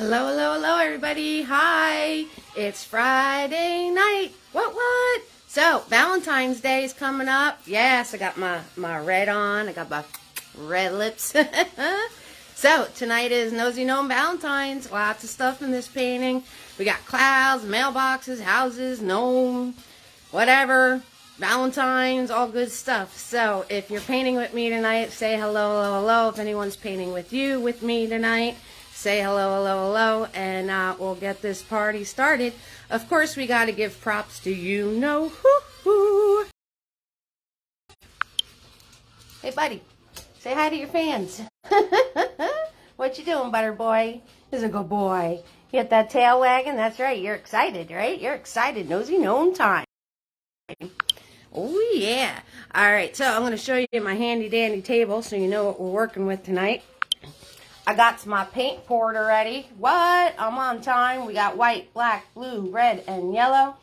Hello, hello, hello, everybody. Hi. It's Friday night. What? So, Valentine's Day is coming up. Yes, I got my red on. I got my red lips. So, tonight is Nosy Gnome Valentine's. Lots of stuff in this painting. We got clouds, mailboxes, houses, gnome, whatever. Valentine's, all good stuff. So, if you're painting with me tonight, say hello, hello, hello. If anyone's painting with me tonight, say hello, hello, hello, and we'll get this party started. Of course, we got to give props to you know who. Hey, buddy, say hi to your fans. What you doing, butter boy? He's a good boy. You got that tail wagging? That's right. You're excited, right? You're excited. Nosy Gnome time. Oh, yeah. All right, so I'm going to show you my handy-dandy table so you know what we're working with tonight. I got my paint poured already. What? I'm on time. We got white, black, blue, red, and yellow.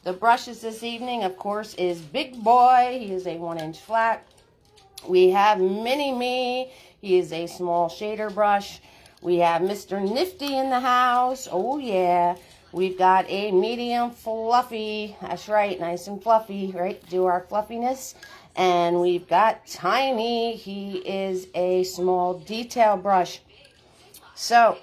The brushes this evening, of course, is Big Boy. He is a 1-inch flat. We have Mini Me. He is a small shader brush. We have Mr. Nifty in the house. Oh, yeah. We've got a medium fluffy. That's right, nice and fluffy, right? Do our fluffiness. And we've got Tiny. He is a small detail brush. So,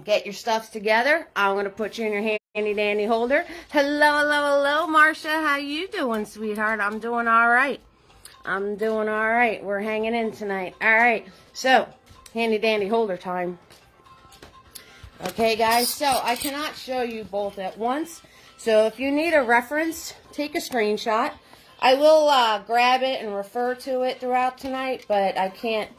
get your stuff together. I'm going to put you in your handy-dandy holder. Hello, hello, hello, Marcia. How you doing, sweetheart? I'm doing all right. I'm doing all right. We're hanging in tonight. All right. So, handy-dandy holder time. Okay, guys. So, I cannot show you both at once. So, if you need a reference, take a screenshot. I will grab it and refer to it throughout tonight, but I can't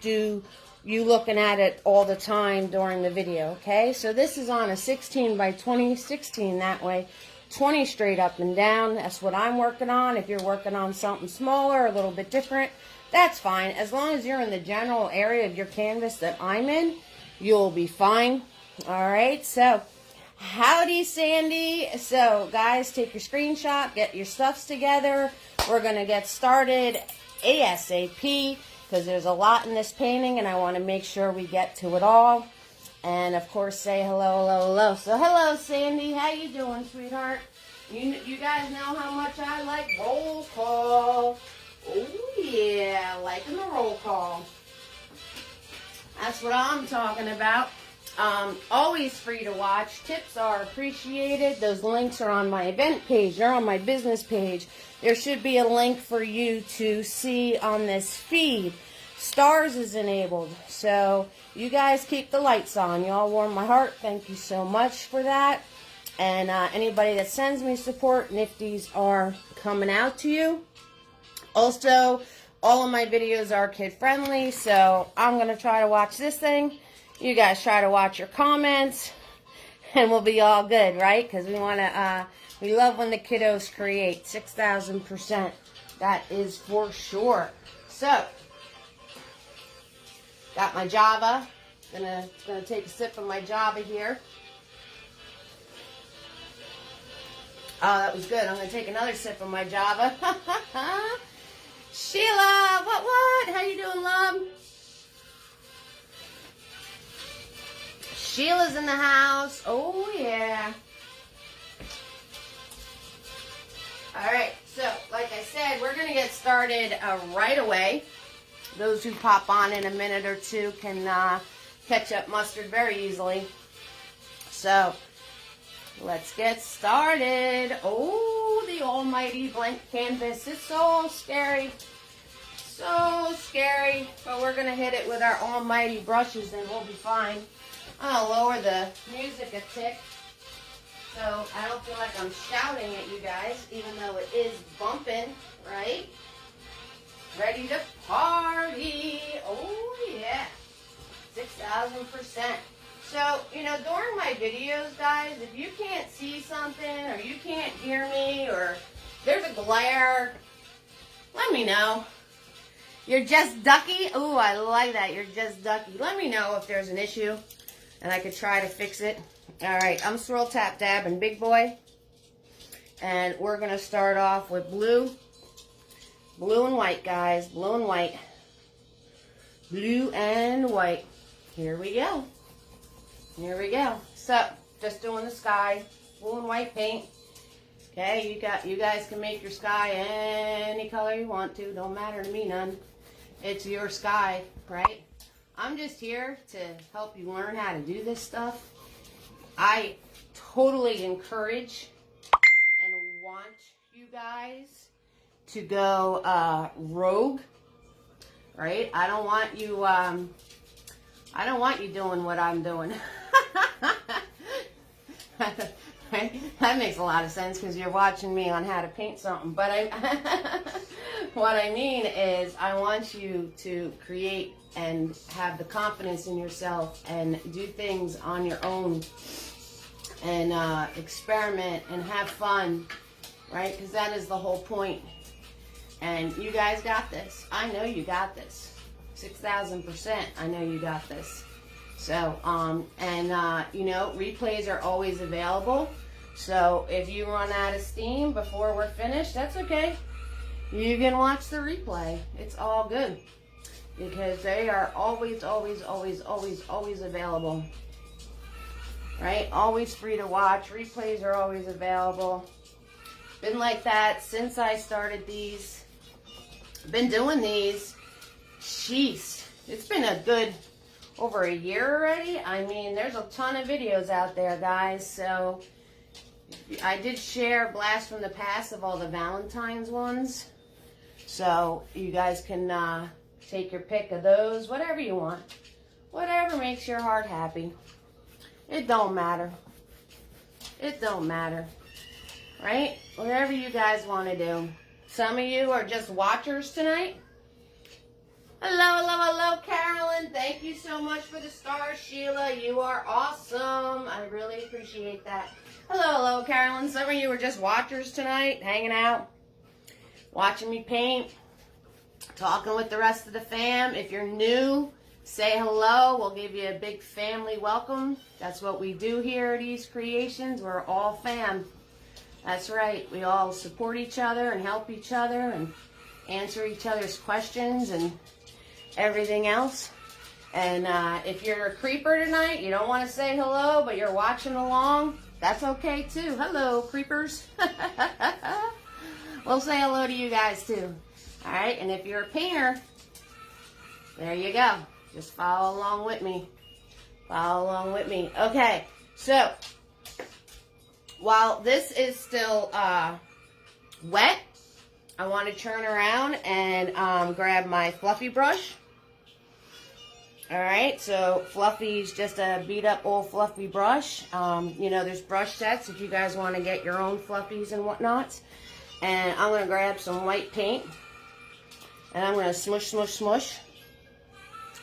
do you looking at it all the time during the video, okay? So this is on a 16 by 20, 16 that way, 20 straight up and down. That's what I'm working on. If you're working on something smaller, a little bit different, that's fine. As long as you're in the general area of your canvas that I'm in, you'll be fine. All right, so howdy, Sandy. So, guys, take your screenshot, get your stuffs together. We're going to get started ASAP. Because there's a lot in this painting, and I want to make sure we get to it all. And, of course, say hello, hello, hello. So, hello, Sandy. How you doing, sweetheart? You guys know how much I like roll call. Oh, yeah, liking the roll call. That's what I'm talking about. Always free to watch. Tips are appreciated. Those links are on my event page. They're on my business page. There should be a link for you to see on this feed. Stars is enabled. So you guys keep the lights on. You all warm my heart. Thank you so much for that. And anybody that sends me support, nifties are coming out to you. Also, all of my videos are kid friendly. So I'm going to try to watch this thing. You guys try to watch your comments, and we'll be all good, right? Because we want to, we love when the kiddos create. 6,000%. That is for sure. So, got my Java. Gonna take a sip of my Java here. Oh, that was good. I'm gonna take another sip of my Java. Sheila, what? How you doing, love? Sheila's in the house. Oh, yeah. All right. So, like I said, we're going to get started right away. Those who pop on in a minute or two can catch up mustard very easily. So, let's get started. Oh, the almighty blank canvas. It's so scary. So scary. But we're going to hit it with our almighty brushes and we'll be fine. I'll lower the music a tick so I don't feel like I'm shouting at you guys, even though it is bumping, right? Ready to party. Oh, yeah. 6,000%. So, you know, during my videos, guys, if you can't see something or you can't hear me or there's a glare, let me know. You're just ducky? Ooh, I like that. You're just ducky. Let me know if there's an issue. And I could try to fix it. All right, I'm Swirl Tap Dab and Big Boy. And we're going to start off with blue. Blue and white, guys. Blue and white. Blue and white. Here we go. Here we go. So, just doing the sky, blue and white paint. Okay, you guys can make your sky any color you want to. Don't matter to me none. It's your sky, right? I'm just here to help you learn how to do this stuff. I totally encourage and want you guys to go rogue, right? I don't want you doing what I'm doing. Right? That makes a lot of sense because you're watching me on how to paint something. But what I mean is I want you to create and have the confidence in yourself and do things on your own and experiment and have fun, right? Because that is the whole point. And you guys got this. I know you got this. 6,000%. I know you got this. So, you know, replays are always available. So if you run out of steam before we're finished, that's okay. You can watch the replay. It's all good. Because they are always, always, always, always, always available. Right? Always free to watch. Replays are always available. Been like that since I started these. Been doing these. Jeez. It's been a good over a year already. I mean, there's a ton of videos out there, guys. So I did share Blast from the Past of all the Valentine's ones. So you guys can take your pick of those, whatever you want. Whatever makes your heart happy. It don't matter. It don't matter. Right? Whatever you guys want to do. Some of you are just watchers tonight. Hello, hello, hello, Carolyn. Thank you so much for the stars, Sheila. You are awesome. I really appreciate that. Hello, hello, Carolyn. Some of you are just watchers tonight, hanging out, watching me paint, talking with the rest of the fam. If you're new, say hello. We'll give you a big family welcome. That's what we do here at Ease Creations. We're all fam. That's right. We all support each other and help each other and answer each other's questions and everything else. And if you're a creeper tonight, you don't want to say hello, but you're watching along, that's okay too. Hello, creepers. We'll say hello to you guys too. All right, and if you're a painter, there you go. Just follow along with me. Follow along with me. Okay, so while this is still wet, I want to turn around and grab my fluffy brush. All right, so Fluffy's just a beat up old fluffy brush. You know, there's brush sets if you guys want to get your own fluffies and whatnot. And I'm going to grab some white paint. And I'm going to smush, smush, smush.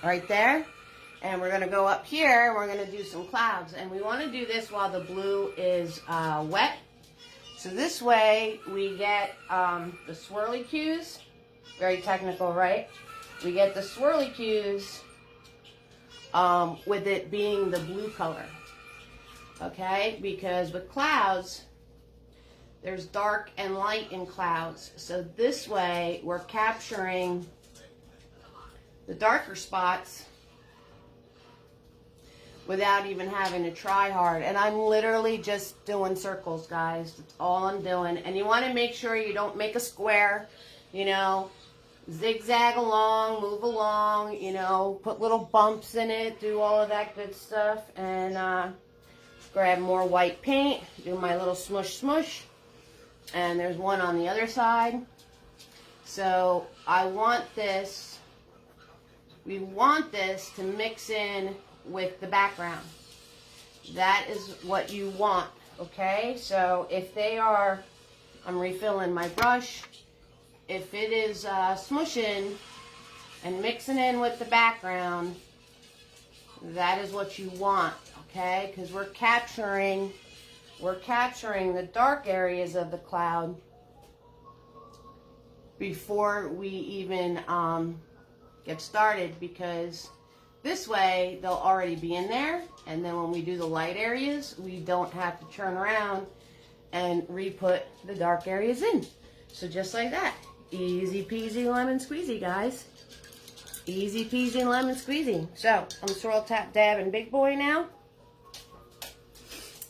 Right there. And we're going to go up here and we're going to do some clouds. And we want to do this while the blue is wet. So this way we get the swirly cues. Very technical, right? We get the swirly cues with it being the blue color. Okay? Because with clouds, there's dark and light in clouds. So this way we're capturing the darker spots without even having to try hard. And I'm literally just doing circles, guys. That's all I'm doing. And you want to make sure you don't make a square, you know, zigzag along, move along, you know, put little bumps in it, do all of that good stuff. And grab more white paint, do my little smush smush. And there's one on the other side. So I want this, we want this to mix in with the background. That is what you want, okay? So if they are, I'm refilling my brush. If it is smushing and mixing in with the background, that is what you want, okay? Because we're capturing the dark areas of the cloud before we even get started, because this way they'll already be in there, and then when we do the light areas, we don't have to turn around and re-put the dark areas in. So just like that. Easy peasy lemon squeezy, guys. Easy peasy lemon squeezy. So I'm swirl tap dabbing big boy now.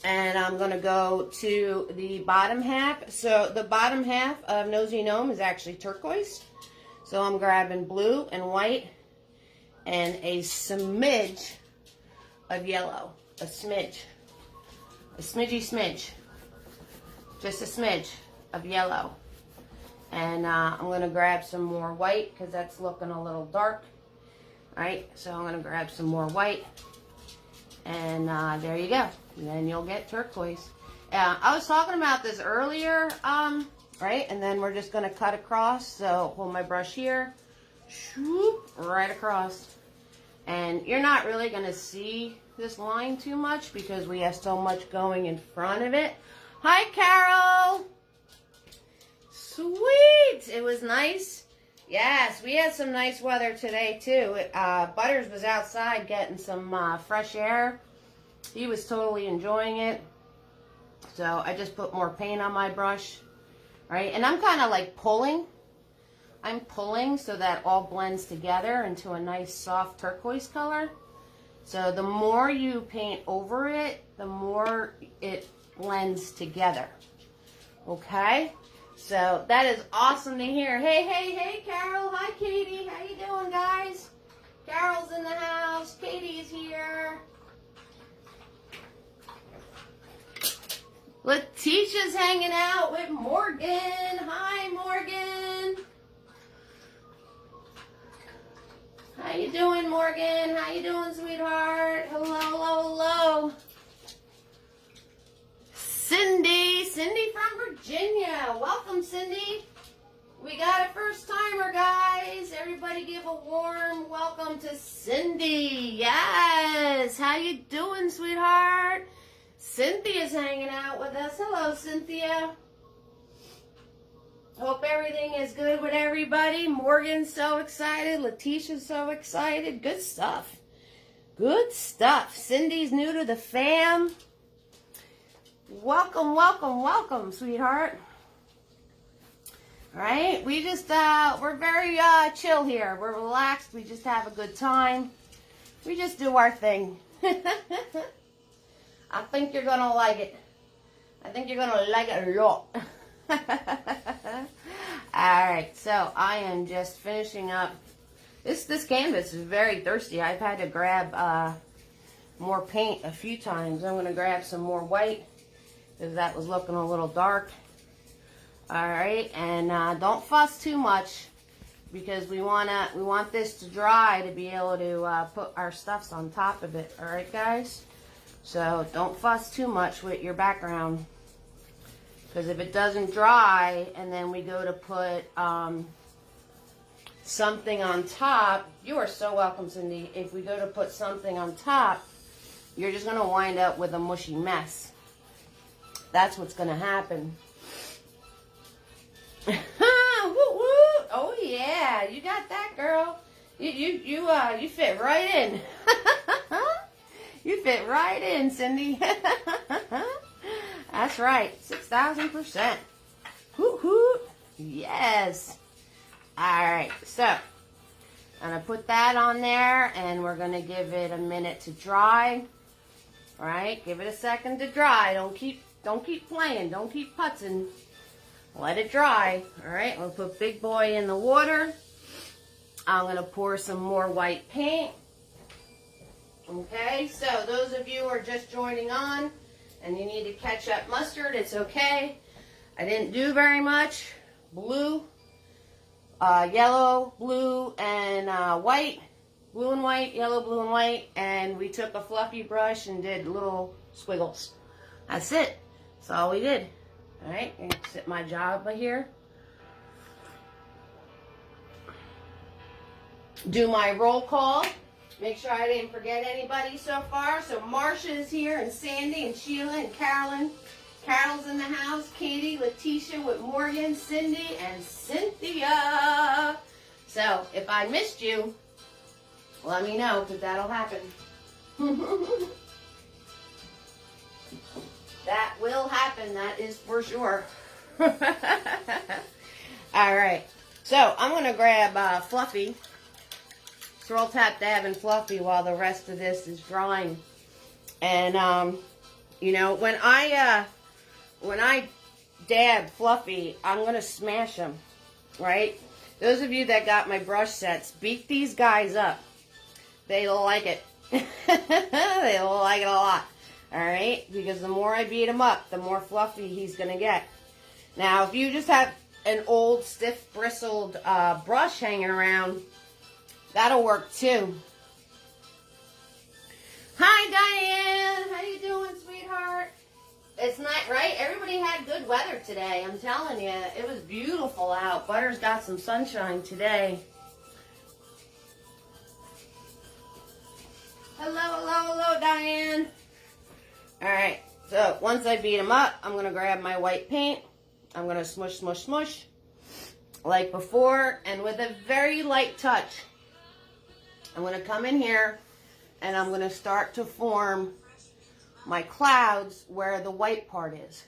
And I'm going to go to the bottom half. So the bottom half of Nosy Gnome is actually turquoise. So I'm grabbing blue and white and a smidge of yellow. A smidge. A smidgy smidge. Just a smidge of yellow. And I'm going to grab some more white because that's looking a little dark. Alright, so I'm going to grab some more white. And there you go. And then you'll get turquoise. I was talking about this earlier, right? And then we're just going to cut across. So hold my brush here. Shoop, right across. And you're not really going to see this line too much because we have so much going in front of it. Hi, Carol. Sweet. It was nice. Yes, we had some nice weather today, too. Butters was outside getting some fresh air. He was totally enjoying it. So I just put more paint on my brush. Right? And I'm kind of like pulling. I'm pulling so that all blends together into a nice soft turquoise color. So the more you paint over it, the more it blends together. Okay? So that is awesome to hear. Hey, hey, hey, Carol. Hi, Katie. How you doing, guys? Carol's in the house. Katie's here. Letitia's hanging out with Morgan. Hi, Morgan. How you doing, Morgan? How you doing, sweetheart? Hello, hello, hello. Cindy. Cindy from Virginia. Welcome, Cindy. We got a first timer, guys. Everybody give a warm welcome to Cindy. Yes. How you doing, sweetheart? Cynthia's hanging out with us. Hello, Cynthia. Hope everything is good with everybody. Morgan's so excited. Letitia's so excited. Good stuff. Good stuff. Cindy's new to the fam. Welcome, welcome, welcome, sweetheart. All right, we just, we're very chill here. We're relaxed. We just have a good time. We just do our thing. I think you're going to like it. I think you're going to like it a lot. Alright, so I am just finishing up. This canvas is very thirsty. I've had to grab more paint a few times. I'm going to grab some more white because that was looking a little dark. Alright, and don't fuss too much because we want this to dry to be able to put our stuffs on top of it. Alright, guys? So don't fuss too much with your background. Because if it doesn't dry and then we go to put something on top, you are so welcome, Cindy. If we go to put something on top, you're just going to wind up with a mushy mess. That's what's going to happen. Woo, woo. Oh yeah, you got that, girl. You fit right in. You fit right in, Cindy. That's right, 6,000%. Hoot hoot. Yes. All right, so I'm gonna put that on there, and we're gonna give it a minute to dry. All right, give it a second to dry. Don't keep playing. Don't keep putzing. Let it dry. All right, I'm gonna put Big Boy in the water. I'm gonna pour some more white paint. Okay, so those of you who are just joining on and you need to catch up mustard, it's okay. I didn't do very much. Blue, yellow, blue, and white. Blue and white, yellow, blue, and white. And we took a fluffy brush and did little squiggles. That's it. That's all we did. All right, I'm going to sit my Java here. Do my roll call. Make sure I didn't forget anybody so far. So Marsha is here, and Sandy, and Sheila, and Carolyn. Carol's in the house. Katie, Letitia with Morgan, Cindy, and Cynthia. So if I missed you, let me know, because that'll happen. That will happen. That is for sure. All right. So I'm going to grab Fluffy. Swirl, tap, dab, and Fluffy while the rest of this is drying. And You know, when I dab Fluffy, I'm going to smash them, right? Those of you that got my brush sets, beat these guys up. They'll like it. They'll like it a lot. All right? Because the more I beat him up, the more fluffy he's going to get. Now, if you just have an old, stiff, bristled brush hanging around, that'll work too. Hi, Diane. How you doing, sweetheart? It's not right. Everybody had good weather today. I'm telling you, it was beautiful out. Butter's got some sunshine today. Hello, hello, hello, Diane. All right. So once I beat them up, I'm gonna grab my white paint. I'm gonna smush, smush, smush, like before, and with a very light touch, I'm gonna come in here and I'm gonna start to form my clouds where the white part is.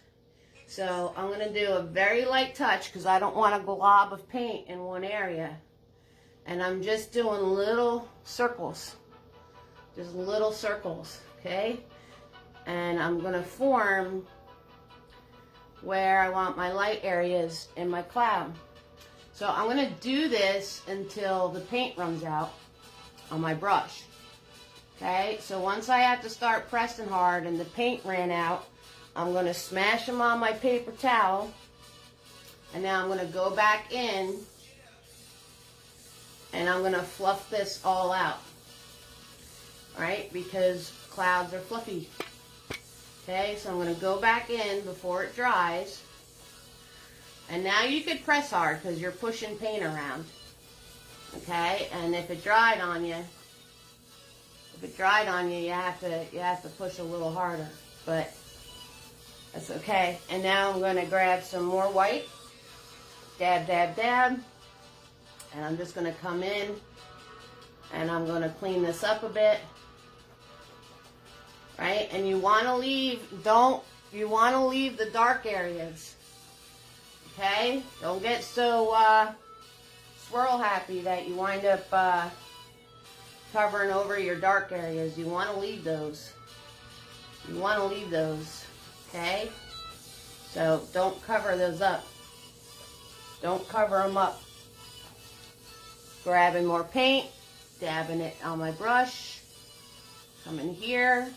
So I'm going to do a very light touch because I don't want a glob of paint in one area. And I'm just doing little circles. Just little circles, okay? And I'm going to form where I want my light areas in my cloud. So I'm going to do this until the paint runs out on my brush. Okay, so once I have to start pressing hard and the paint ran out, I'm going to smash them on my paper towel. And now I'm going to go back in and I'm going to fluff this all out. Alright, because clouds are fluffy. Okay, so I'm going to go back in before it dries. And now you could press hard because you're pushing paint around. Okay, and if it dried on you, you have to push a little harder, but that's okay. And now I'm going to grab some more white, dab, dab, dab, and I'm just going to come in and I'm going to clean this up a bit, right? And you want to leave the dark areas, okay? Don't get so swirl happy that you wind up covering over your dark areas. You want to leave those. You want to leave those. Okay? So don't cover those up. Don't cover them up. Grabbing more paint, dabbing it on my brush. Come in here.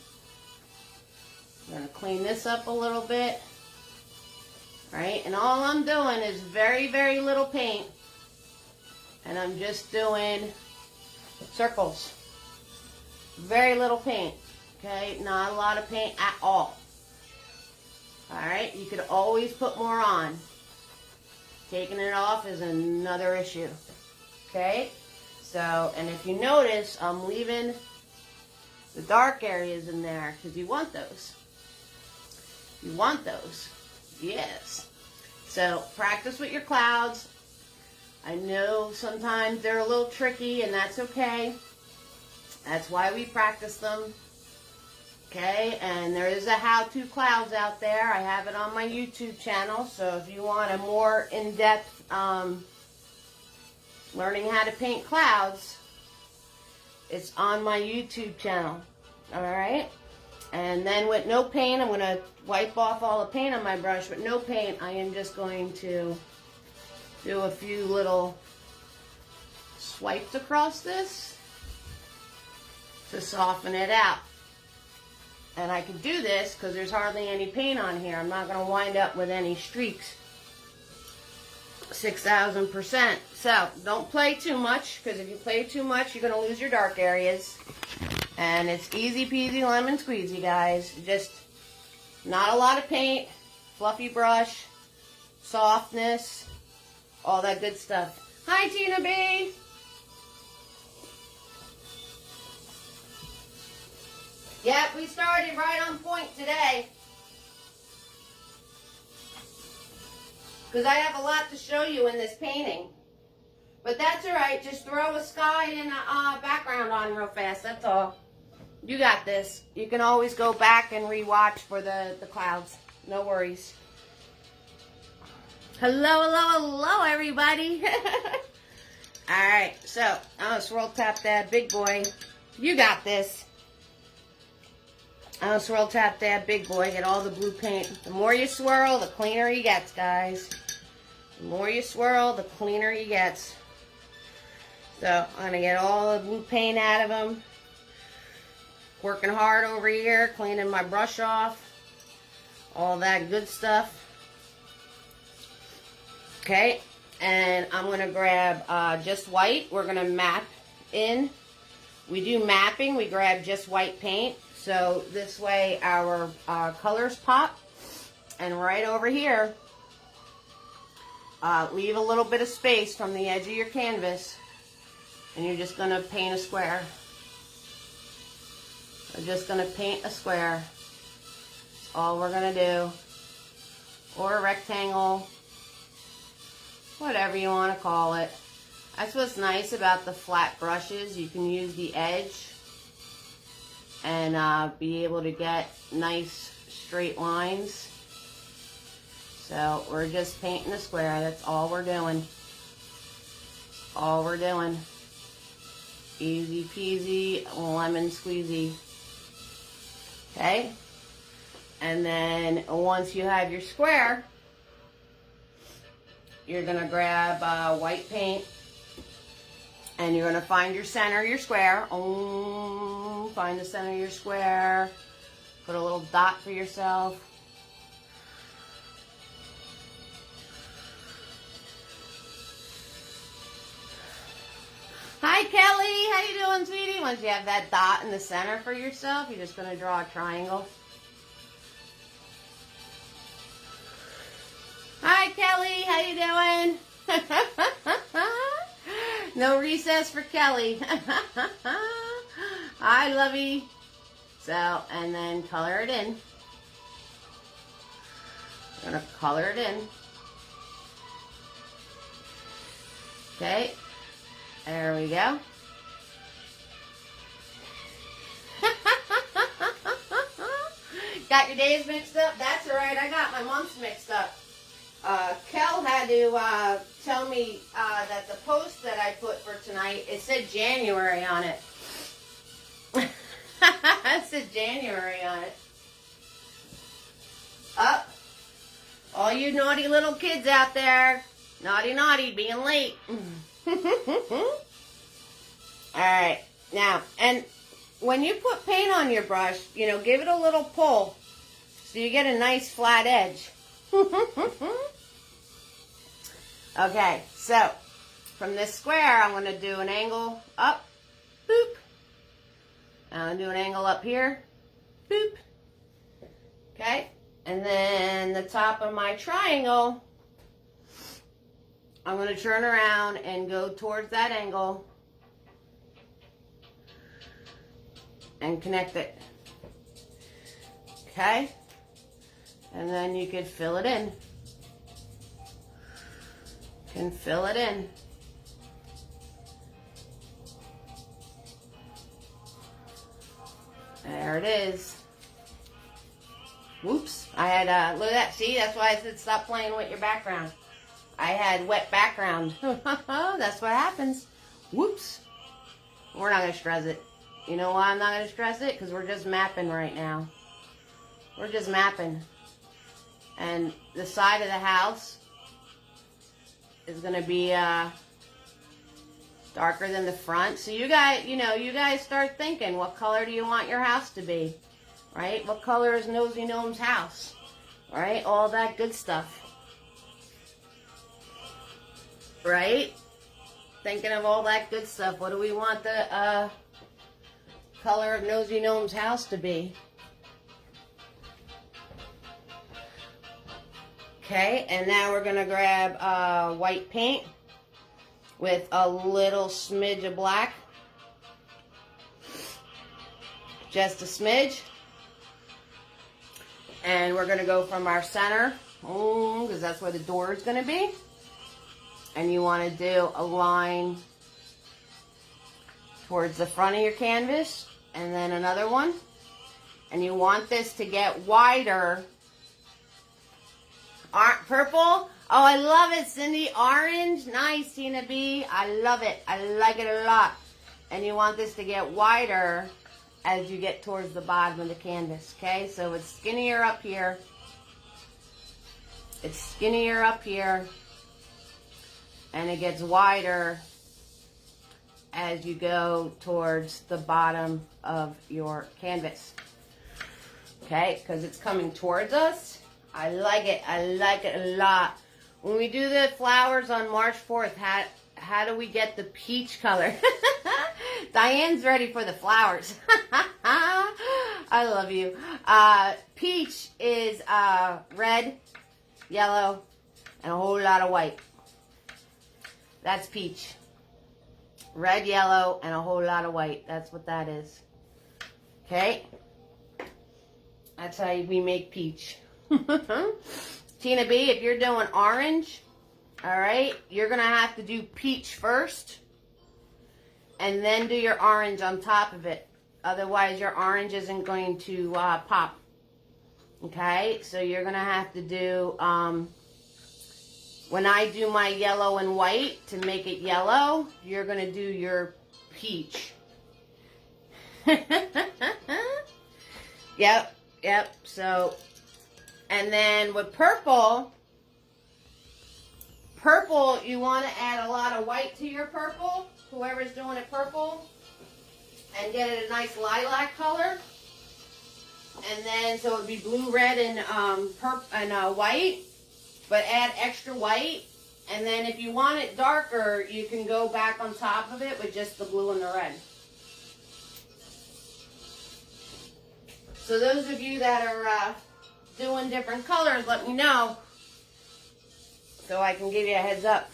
I'm going to clean this up a little bit. Right? And all I'm doing is very, very little paint. And I'm just doing circles. Very little paint. Okay? Not a lot of paint at all. Alright? You could always put more on. Taking it off is another issue. Okay? So, and if you notice, I'm leaving the dark areas in there because you want those. You want those. Yes. So, practice with your clouds. I know sometimes they're a little tricky, and that's okay. That's why we practice them. Okay, and there is a how-to clouds out there. I have it on my YouTube channel, so if you want a more in-depth learning how to paint clouds, it's on my YouTube channel. Alright? And then with no paint, I'm going to wipe off all the paint on my brush. With no paint, I am just going to do a few little swipes across this to soften it out. And I can do this because there's hardly any paint on here. I'm not going to wind up with any streaks. 6,000%. So, don't play too much, because if you play too much, you're going to lose your dark areas. And it's easy peasy lemon squeezy, guys. Just not a lot of paint, fluffy brush, softness, all that good stuff. Hi, Tina B. Yep, we started right on point today. Because I have a lot to show you in this painting. But that's alright, just throw a sky and a background on real fast, that's all. You got this. You can always go back and rewatch for the clouds. No worries. Hello, hello, hello, everybody. Alright, so I'm going to swirl tap that big boy. You got this. I don't swirl tap that big boy. Get all the blue paint. The more you swirl, the cleaner he gets, guys. The more you swirl, the cleaner he gets. So I'm going to get all the blue paint out of him. Working hard over here, cleaning my brush off. All that good stuff. Okay, and I'm going to grab just white. We're going to map in. We do mapping. We grab just white paint. So this way our colors pop. And right over here, leave a little bit of space from the edge of your canvas. And you're just going to paint a square. We're just going to paint a square. That's all we're going to do. Or a rectangle. Whatever you want to call it. That's what's nice about the flat brushes. You can use the edge and be able to get nice straight lines. So we're just painting a square. That's all we're doing. All we're doing. Easy peasy, lemon squeezy. Okay? And then once you have your square, you're going to grab white paint. And you're going to find your center of your square. Find the center of your square. Put a little dot for yourself. Hi, Kelly. How you doing, sweetie? Once you have that dot in the center for yourself, you're just going to draw a triangle. Hi, Kelly. How you doing? No recess for Kelly. Hi, lovey. So, and then color it in. I'm going to color it in. Okay. There we go. Got your days mixed up? That's all right. I got my months mixed up. Kel had to tell me that the post that I put for tonight, it said January on it. It said January on it. Up. All you naughty little kids out there. Naughty, naughty, being late. Alright. Now, and when you put paint on your brush, you know, give it a little pull so you get a nice flat edge. Okay, so from this square, I'm going to do an angle up, boop. I'm going to do an angle up here, boop. Okay, and then the top of my triangle, I'm going to turn around and go towards that angle and connect it. Okay, and then you could fill it in. Can fill it in. There it is. Whoops. I had, look at that. See, that's why I said stop playing with your background. I had wet background. That's what happens. Whoops. We're not going to stress it. You know why I'm not going to stress it? Because we're just mapping right now. We're just mapping. And the side of the house is going to be darker than the front. So you guys, you know, you guys start thinking, what color do you want your house to be? Right? What color is Nosy Gnome's house? Right? All that good stuff. Right? Thinking of all that good stuff. What do we want the color of Nosy Gnome's house to be? Okay, and now we're going to grab white paint with a little smidge of black. Just a smidge. And we're going to go from our center, because that's where the door is going to be. And you want to do a line towards the front of your canvas, and then another one. And you want this to get wider. Purple? Oh, I love it, Cindy. Orange? Nice, Tina B. I love it. I like it a lot. And you want this to get wider as you get towards the bottom of the canvas, okay? So it's skinnier up here. It's skinnier up here, and it gets wider as you go towards the bottom of your canvas, okay? Because it's coming towards us. I like it. I like it a lot. When we do the flowers on March 4th, how do we get the peach color? Diane's ready for the flowers. I love you. Peach is red, yellow, and a whole lot of white. That's peach. Red, yellow, and a whole lot of white. That's what that is. Okay? That's how we make peach. Tina B, if you're doing orange, all right, you're going to have to do peach first and then do your orange on top of it. Otherwise, your orange isn't going to pop. Okay? So you're going to have to do, when I do my yellow and white to make it yellow, you're going to do your peach. Yep. So, and then with purple, you want to add a lot of white to your purple, whoever's doing it purple, and get it a nice lilac color. And then, so it would be blue, red, and white, but add extra white. And then if you want it darker, you can go back on top of it with just the blue and the red. So those of you that are doing different colors, let me know so I can give you a heads up.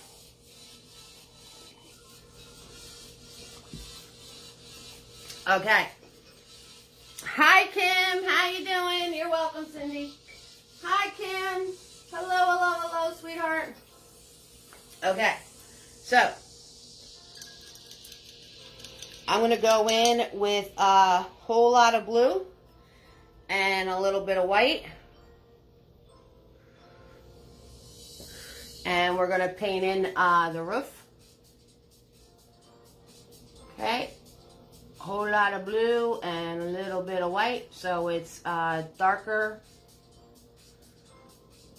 Okay. Hi, Kim. How you doing? You're welcome, Cindy. Hi, Kim. Hello, sweetheart. Okay. So, I'm going to go in with a whole lot of blue and a little bit of white. And we're going to paint in the roof. Okay. Whole lot of blue and a little bit of white, so it's darker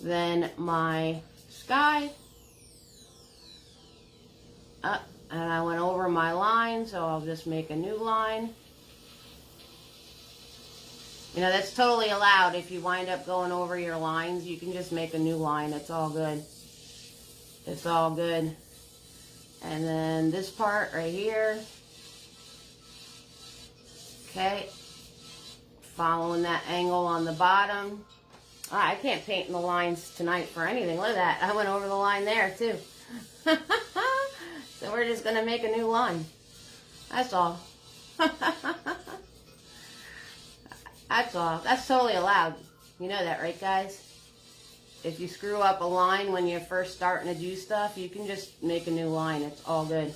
than my sky. And I went over my line, so I'll just make a new line. You know, that's totally allowed. If you wind up going over your lines, you can just make a new line. It's all good. It's all good. And then this part right here. Okay, following that angle on the bottom. Oh, I can't paint in the lines tonight for anything. Look at that. I went over the line there, too. So we're just going to make a new line. That's all. That's all. That's totally allowed. You know that, right, guys? If you screw up a line when you're first starting to do stuff, you can just make a new line. It's all good.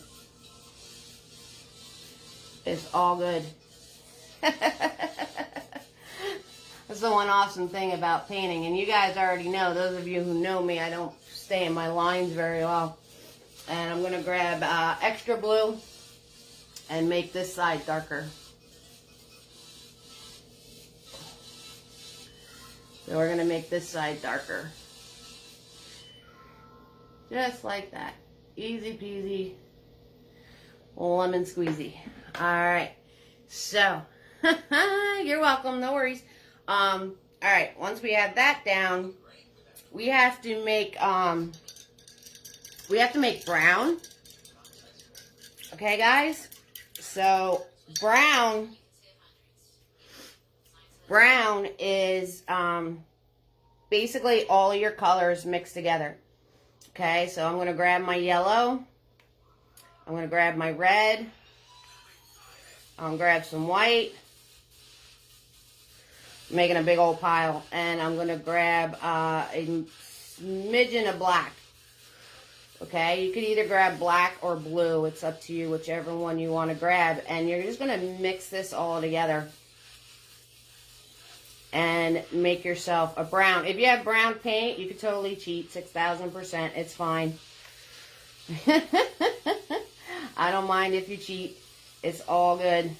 It's all good. That's the one awesome thing about painting. And you guys already know, those of you who know me, I don't stay in my lines very well. And I'm going to grab extra blue and make this side darker. So we're going to make this side darker. Just like that. Easy peasy. Lemon squeezy. Alright. So, you're welcome. No worries. Alright. Once we have that down, we have to make, brown. Okay, guys? So, brown is basically all of your colors mixed together. Okay, so I'm going to grab my yellow. I'm going to grab my red. I'm going to grab some white. I'm making a big old pile. And I'm going to grab a smidgen of black. Okay, you could either grab black or blue. It's up to you, whichever one you want to grab. And you're just going to mix this all together. And make yourself a brown. If you have brown paint, you could totally cheat. 6,000%. It's fine. I don't mind if you cheat. It's all good.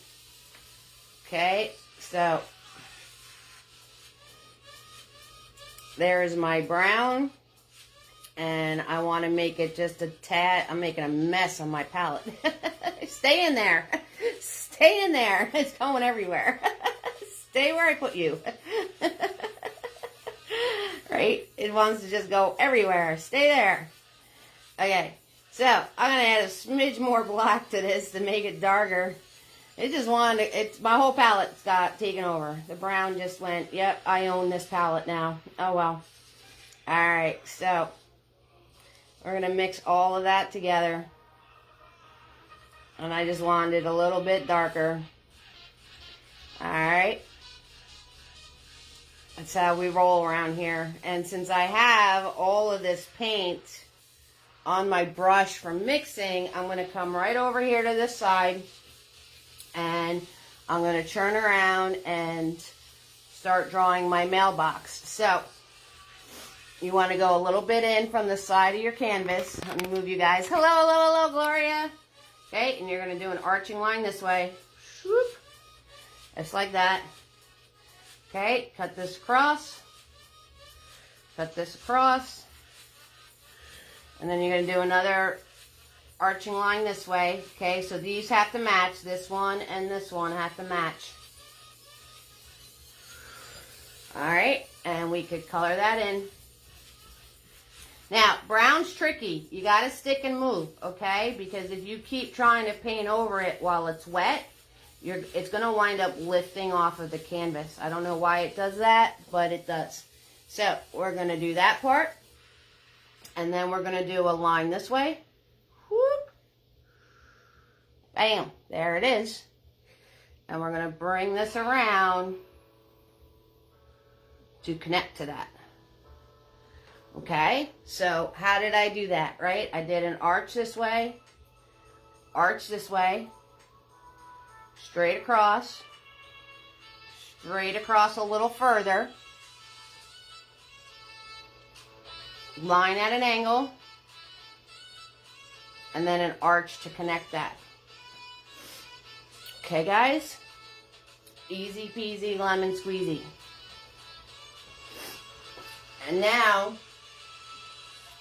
Okay, so there's my brown. And I want to make it just a tad. I'm making a mess on my palette. Stay in there. Stay in there. It's going everywhere. Stay where I put you. Right? It wants to just go everywhere. Stay there. Okay. So, I'm going to add a smidge more black to this to make it darker. It just wanted to, my whole palette's got taken over. The brown just went, yep, I own this palette now. Oh, well. Alright, so we're going to mix all of that together. And I just wanted it a little bit darker. Alright. That's how we roll around here. And since I have all of this paint on my brush from mixing, I'm going to come right over here to this side. And I'm going to turn around and start drawing my mailbox. So, you want to go a little bit in from the side of your canvas. Let me move you guys. Hello, hello, hello, Gloria. Okay, and you're going to do an arching line this way. Swoop. Just like that. Okay, cut this across. Cut this across. And then you're going to do another arching line this way. Okay, so these have to match. This one and this one have to match. Alright, and we could color that in. Now, brown's tricky. You got to stick and move, okay? Because if you keep trying to paint over it while it's wet, it's going to wind up lifting off of the canvas. I don't know why it does that, but it does. So, we're going to do that part. And then we're going to do a line this way. Whoop. Bam. There it is. And we're going to bring this around to connect to that. Okay, so how did I do that, right? I did an arch this way, straight across a little further, line at an angle, and then an arch to connect that. Okay, guys? Easy peasy lemon squeezy. And now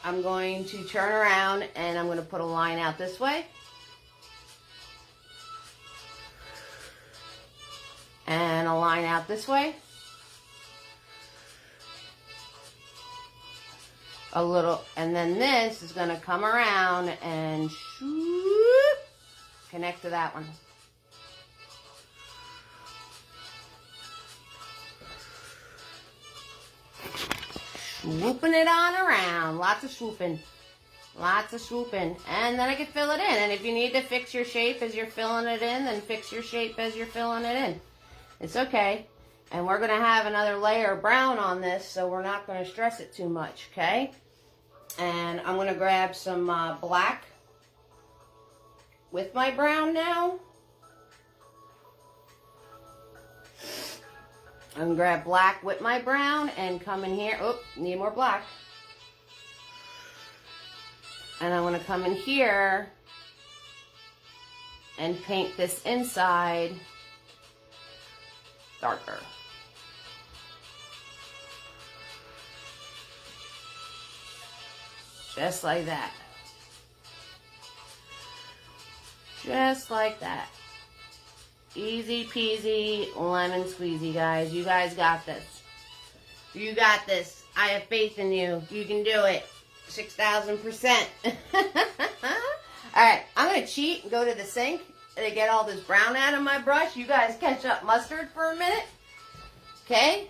I'm going to turn around and I'm going to put a line out this way. And a line out this way. A little, and then this is going to come around and shoop, connect to that one. Swooping it on around. Lots of swooping. Lots of swooping. And then I can fill it in. And if you need to fix your shape as you're filling it in, then fix your shape as you're filling it in. It's okay. And we're going to have another layer of brown on this, so we're not going to stress it too much, okay? And I'm going to grab some black with my brown now. I'm going to grab black with my brown and come in here. Oh, need more black. And I'm going to come in here and paint this inside darker. Just like that. Just like that. Easy peasy, lemon squeezy, guys. You guys got this. You got this. I have faith in you. You can do it. 6,000%. Alright, I'm going to cheat and go to the sink to get all this brown out of my brush. You guys catch up mustard for a minute. Okay?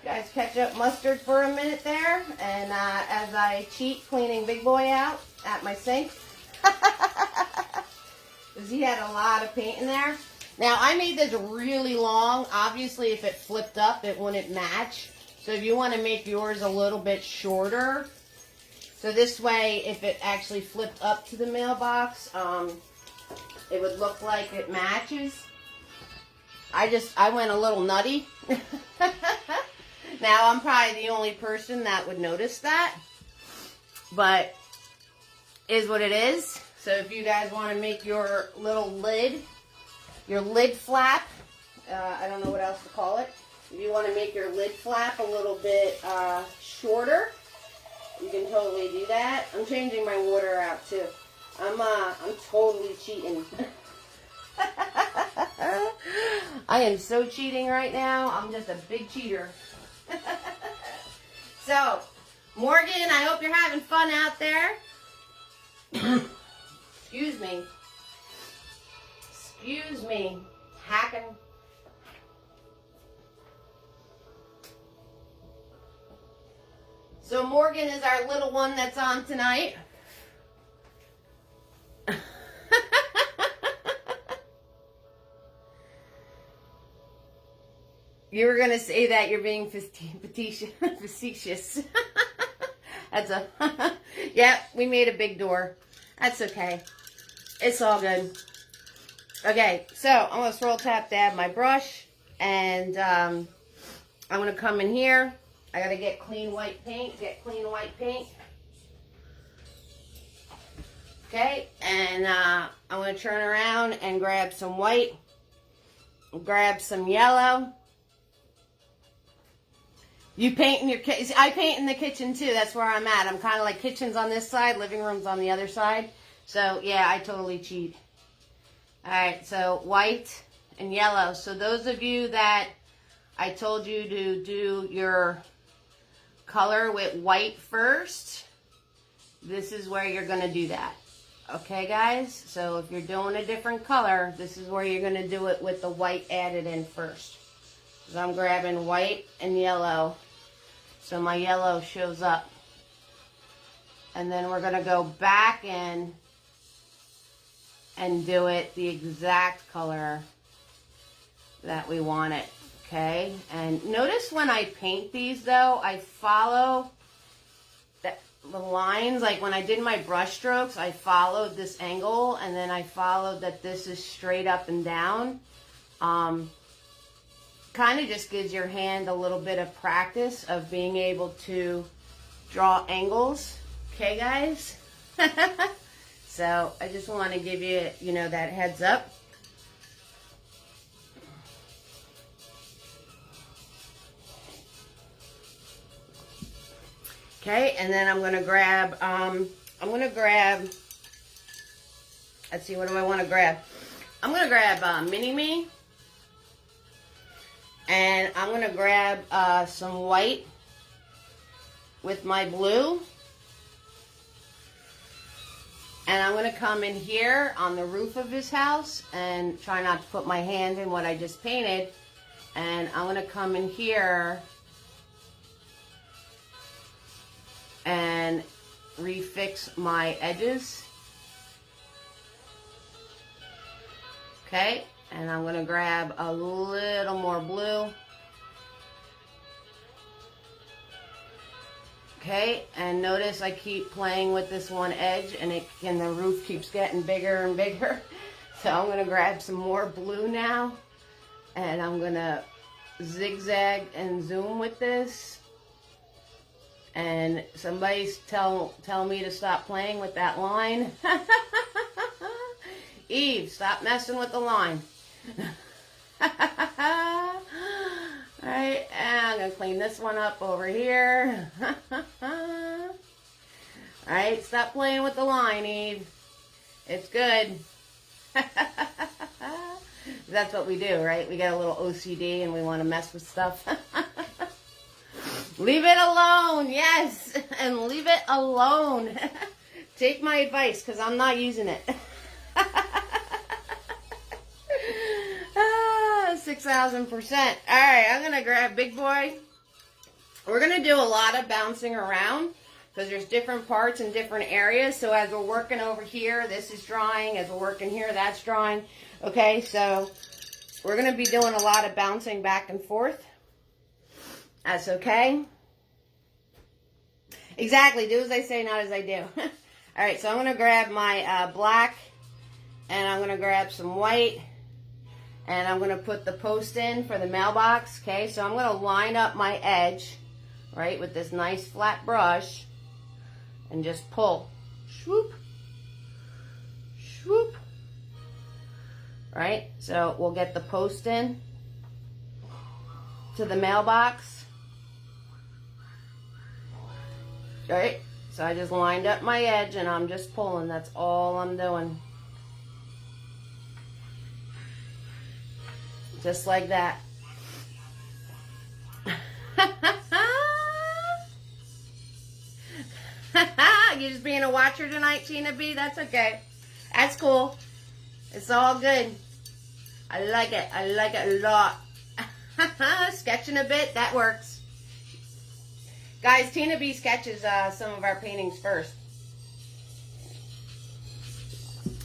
You guys catch up mustard for a minute there. And as I cheat cleaning Big Boy out at my sink. Because he had a lot of paint in there. Now, I made this really long. Obviously, if it flipped up, it wouldn't match. So if you want to make yours a little bit shorter, so this way, if it actually flipped up to the mailbox, it would look like it matches. I went a little nutty. Now, I'm probably the only person that would notice that. But, is what it is. So if you guys want to make your little lid your lid flap. I don't know what else to call it. If you want to make your lid flap a little bit shorter, you can totally do that. I'm changing my water out too. I'm totally cheating. I am so cheating right now. I'm just a big cheater. So, Morgan, I hope you're having fun out there. Excuse me. Excuse me. Hacking. So Morgan is our little one that's on tonight. You were going to say that you're being facetious. That's a... Yeah, we made a big door. That's okay. It's all good. Okay, so I'm going to swirl tap dab my brush. And I'm going to come in here. I got to get clean white paint. Okay, and I'm going to turn around and grab some white. Grab some yellow. You paint in your kitchen. I paint in the kitchen too. That's where I'm at. I'm kind of like kitchen's on this side, living room's on the other side. So yeah, I totally cheat. All right, so white and yellow. So those of you that I told you to do your color with white first, this is where you're going to do that. Okay, guys? So if you're doing a different color, this is where you're going to do it with the white added in first. So I'm grabbing white and yellow. So my yellow shows up. And then we're going to go back in and do it the exact color that we want it. Okay? And notice when I paint these, though, I follow the lines. Like when I did my brush strokes, I followed this angle. And then I followed that this is straight up and down. Kind of just gives your hand a little bit of practice of being able to draw angles. Okay, guys? So I just want to give you, that heads up. Okay, and then I'm going to grab, let's see, what do I want to grab? I'm going to grab Mini-Me. And I'm going to grab some white with my blue. And I'm going to come in here on the roof of his house and try not to put my hand in what I just painted. And I'm going to come in here and refix my edges. Okay. And I'm going to grab a little more blue. Okay, and notice I keep playing with this one edge and the roof keeps getting bigger and bigger. So I'm going to grab some more blue now. And I'm going to zigzag and zoom with this. And somebody's tell me to stop playing with that line. Eve, stop messing with the line. Alright, and I'm going to clean this one up over here. Alright, stop playing with the line, Eve. It's good. That's what we do, right? We get a little OCD and we want to mess with stuff. Leave it alone, yes. And leave it alone. Take my advice, because I'm not using it. 6,000%. All right, I'm going to grab Big Boy. We're going to do a lot of bouncing around because there's different parts in different areas. So as we're working over here, this is drying. As we're working here, that's drying. Okay, so we're going to be doing a lot of bouncing back and forth. That's okay. Exactly. Do as I say, not as I do. All right, so I'm going to grab my black and I'm going to grab some white. And I'm going to put the post in for the mailbox, okay? So I'm going to line up my edge, right, with this nice flat brush. And just pull. Swoop. Swoop. right? So we'll get the post in to the mailbox, right? So I just lined up my edge and I'm just pulling. That's all I'm doing. Just like that. You're just being a watcher tonight, Tina B? That's okay. That's cool. It's all good. I like it. I like it a lot. Sketching a bit, that works. Guys, Tina B sketches some of our paintings first.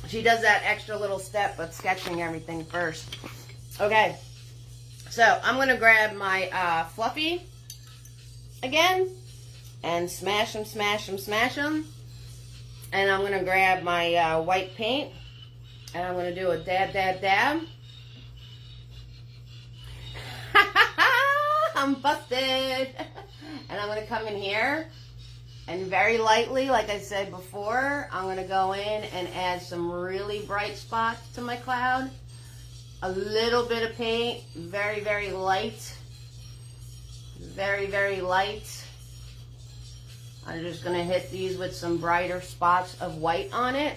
She does that extra little step of sketching everything first. Okay, so I'm going to grab my fluffy again and smash them, smash them, smash them. And I'm going to grab my white paint and I'm going to do a dab, dab, dab. I'm busted. And I'm going to come in here and very lightly, like I said before, I'm going to go in and add some really bright spots to my cloud. A little bit of paint, very, very light. Very, very light. I'm just going to hit these with some brighter spots of white on it.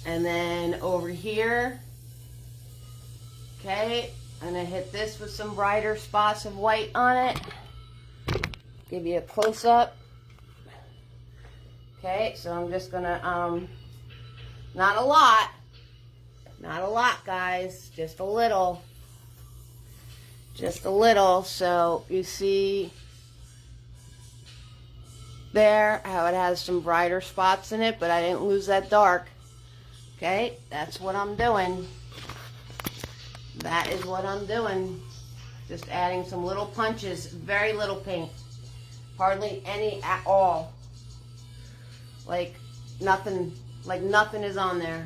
And then over here, okay, I'm going to hit this with some brighter spots of white on it. Give you a close-up. Okay, so I'm just going to, not a lot. Not a lot, guys. Just a little. Just a little. So you see there how it has some brighter spots in it, but I didn't lose that dark. Okay, that's what I'm doing. That is what I'm doing. Just adding some little punches. Very little paint. Hardly any at all. Like nothing is on there.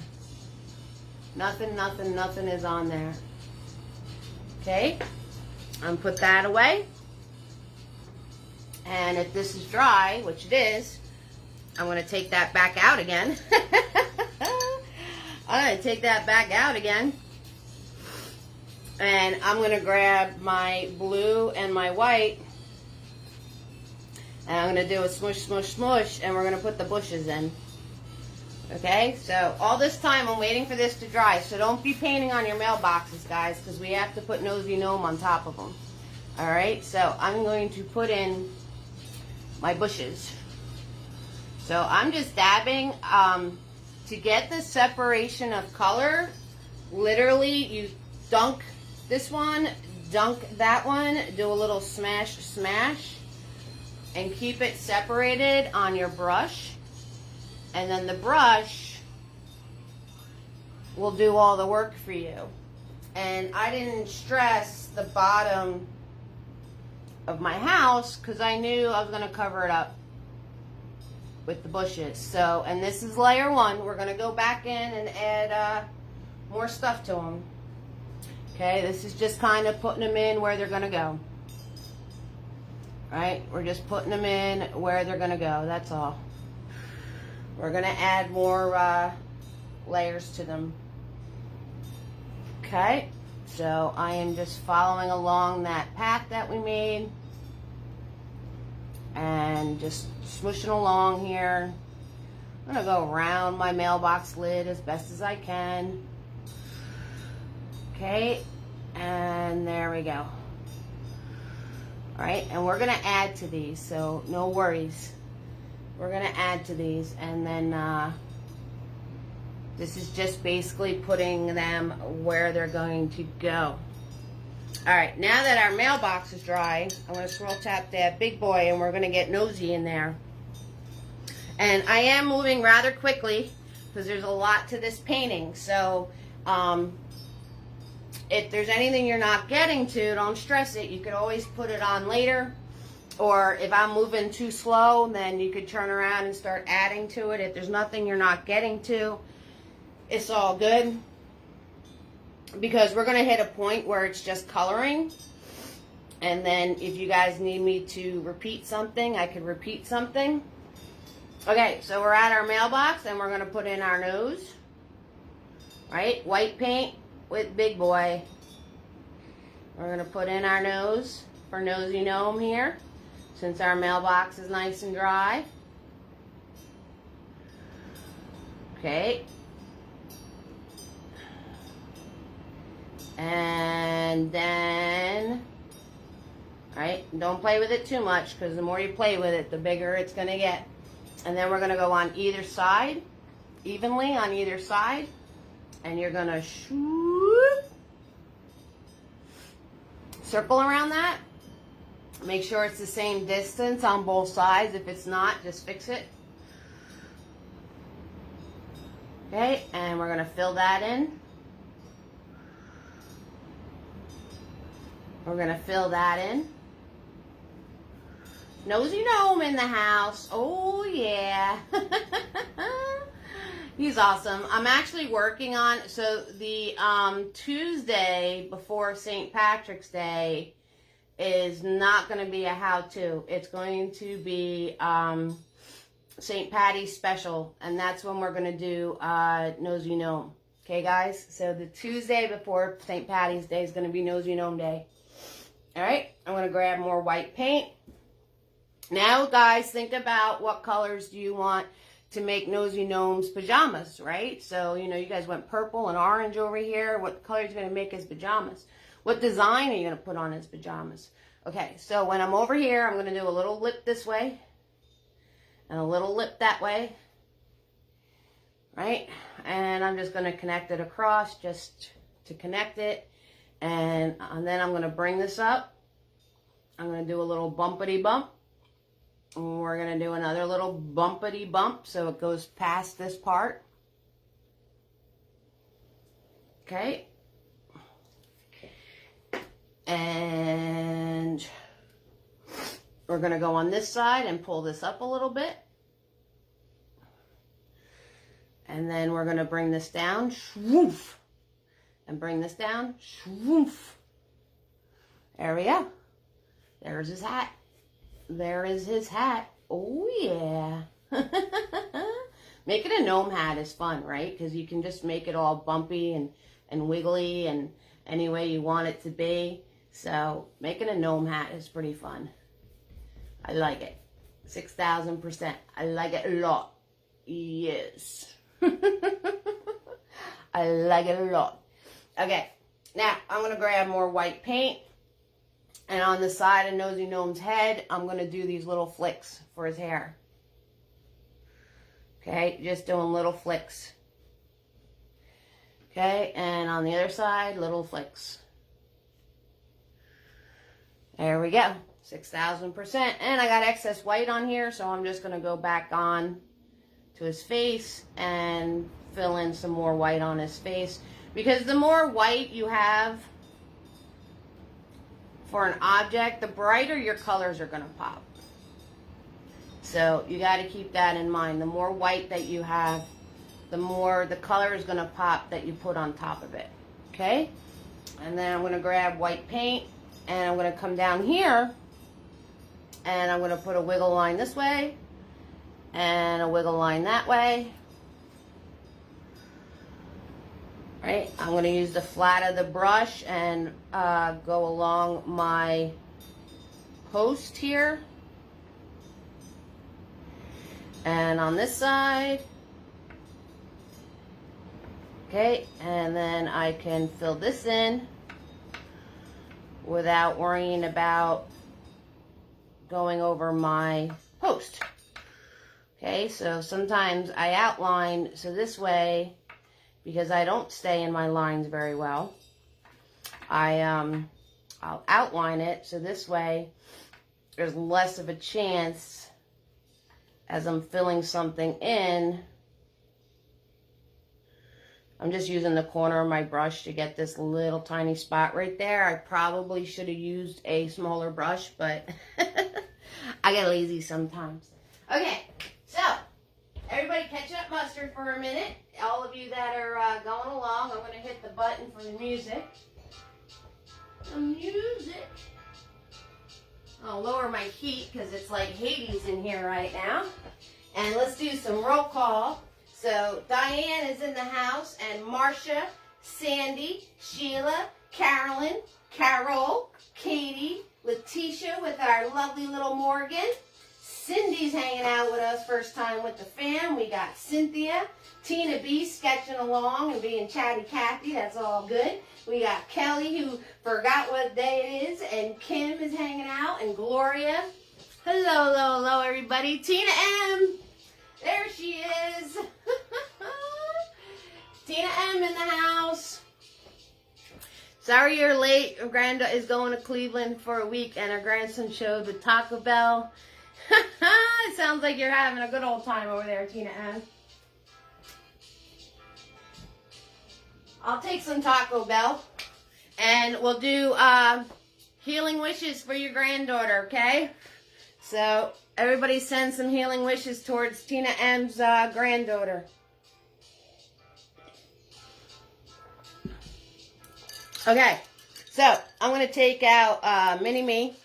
Nothing, nothing, nothing is on there. Okay, I'm put that away. And if this is dry, which it is, I'm going to take that back out again. I'm going to take that back out again. And I'm going to grab my blue and my white. And I'm going to do a smush, smush, smush. And we're going to put the bushes in. Okay, so all this time I'm waiting for this to dry. So don't be painting on your mailboxes, guys, because we have to put Nosy Gnome on top of them. Alright, so I'm going to put in my bushes. So I'm just dabbing. To get the separation of color, literally you dunk this one, dunk that one, do a little smash, smash, and keep it separated on your brush. And then the brush will do all the work for you. And I didn't stress the bottom of my house because I knew I was going to cover it up with the bushes. So, and this is layer one. We're going to go back in and add more stuff to them. Okay, this is just kind of putting them in where they're going to go. Right? We're just putting them in where they're going to go. That's all. We're going to add more layers to them. Okay, so I am just following along that path that we made. And just smooshing along here. I'm going to go around my mailbox lid as best as I can. Okay, and there we go. Alright, and we're going to add to these, so no worries. We're going to add to these, and then this is just basically putting them where they're going to go. Alright, now that our mailbox is dry, I'm going to scroll tap that big boy, and we're going to get Nosy in there. And I am moving rather quickly, because there's a lot to this painting, so if there's anything you're not getting to, don't stress it. You could always put it on later. Or if I'm moving too slow, then you could turn around and start adding to it. If there's nothing you're not getting to, it's all good. Because we're going to hit a point where it's just coloring. And then if you guys need me to repeat something, I could repeat something. Okay, so we're at our mailbox and we're going to put in our nose. right? White paint with big boy. We're going to put in our nose for Nosy Gnome here, since our mailbox is nice and dry. Okay. And then, right, don't play with it too much, because the more you play with it, the bigger it's going to get. And then we're going to go on either side, evenly on either side. And you're going to shoot, circle around that. Make sure it's the same distance on both sides. If it's not, just fix it. Okay, and we're going to fill that in. We're going to fill that in. Nosy Gnome in the house. Oh, yeah. He's awesome. I'm actually working on, so the Tuesday before St. Patrick's Day is not going to be a how-to. It's going to be St. Patty's special, and that's when we're going to do Nosy Gnome. Okay, guys? So the Tuesday before St. Patty's Day is going to be Nosy Gnome Day. All right? I'm going to grab more white paint. Now, guys, think about what colors do you want to make Nosy Gnome's pajamas, right? So, you know, you guys went purple and orange over here. What color are you going to make his pajamas? What design are you going to put on his pajamas? Okay, so when I'm over here, I'm going to do a little lip this way and a little lip that way, right? And I'm just going to connect it across just to connect it. And then I'm going to bring this up. I'm going to do a little bumpity bump. And we're going to do another little bumpity bump so it goes past this part. Okay. And we're going to go on this side and pull this up a little bit. And then we're going to bring this down. Swoof. And bring this down. Swoof. There we go. There's his hat. There is his hat. Oh, yeah. Making a gnome hat is fun, right? Because you can just make it all bumpy and wiggly and any way you want it to be. So making a gnome hat is pretty fun. I like it. 6,000%. I like it a lot. Yes. I like it a lot. Okay. Now, I'm going to grab more white paint. And on the side of Nosy Gnome's head, I'm going to do these little flicks for his hair. Okay, just doing little flicks. Okay, and on the other side, little flicks. There we go, 6,000%. And I got excess white on here, so I'm just going to go back on to his face and fill in some more white on his face. Because the more white you have for an object, the brighter your colors are going to pop. So you got to keep that in mind. The more white that you have, the more the color is going to pop that you put on top of it. Okay? And then I'm going to grab white paint and I'm going to come down here and I'm going to put a wiggle line this way and a wiggle line that way. Right, I'm going to use the flat of the brush and go along my post here. And on this side. Okay, and then I can fill this in without worrying about going over my post. Okay, so sometimes I outline, so this way, because I don't stay in my lines very well, I'll outline it so this way there's less of a chance as I'm filling something in. I'm just using the corner of my brush to get this little tiny spot right there. I probably should have used a smaller brush, but I get lazy sometimes. Okay, so everybody catch up mustard for a minute. All of you that are going along, I'm going to hit the button for the music. The music. I'll lower my heat because it's like Hades in here right now. And let's do some roll call. So Diane is in the house, and Marcia, Sandy, Sheila, Carolyn, Carol, Katie, Letitia with our lovely little Morgan. Cindy's hanging out with us first time with the fam. We got Cynthia, Tina B sketching along and being chatty Cathy. That's all good. We got Kelly, who forgot what day it is, and Kim is hanging out, and Gloria. Hello, hello, hello, everybody. Tina M. There she is. Tina M in the house. Sorry you're late. Her granddaughter is going to Cleveland for a week, and her grandson showed with Taco Bell. It sounds like you're having a good old time over there, Tina M. I'll take some Taco Bell, and we'll do healing wishes for your granddaughter, okay? So everybody send some healing wishes towards Tina M's granddaughter. Okay, so I'm going to take out Mini-Me,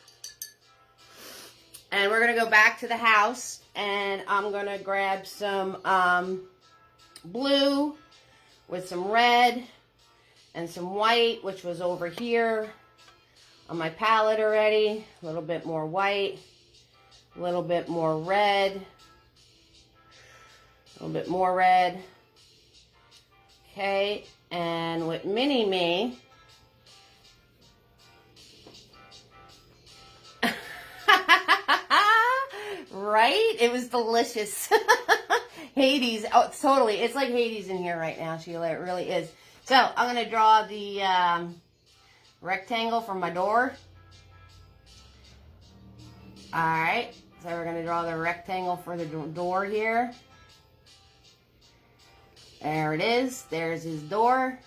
and we're going to go back to the house, and I'm going to grab some blue with some red and some white, which was over here on my palette already. A little bit more white, a little bit more red, a little bit more red. Okay, and with Mini-Me, right? It was delicious. Hades. Oh, it's totally. It's like Hades in here right now, Sheila. It really is. So, I'm going to draw the rectangle for my door. Alright. So, we're going to draw the rectangle for the door here. There it is. There's his door.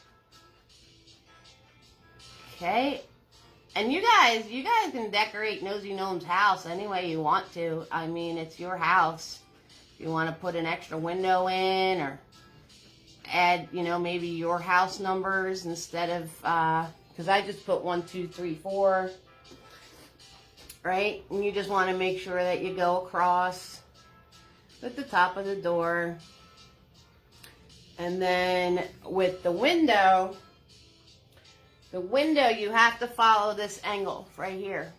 Okay. And you guys can decorate Nosy Gnome's house any way you want to. I mean, it's your house. If you want to put an extra window in or add, you know, maybe your house numbers instead of, because I just put 1, 2, 3, 4, right? And you just want to make sure that you go across with the top of the door. And then with the window, you have to follow this angle right here.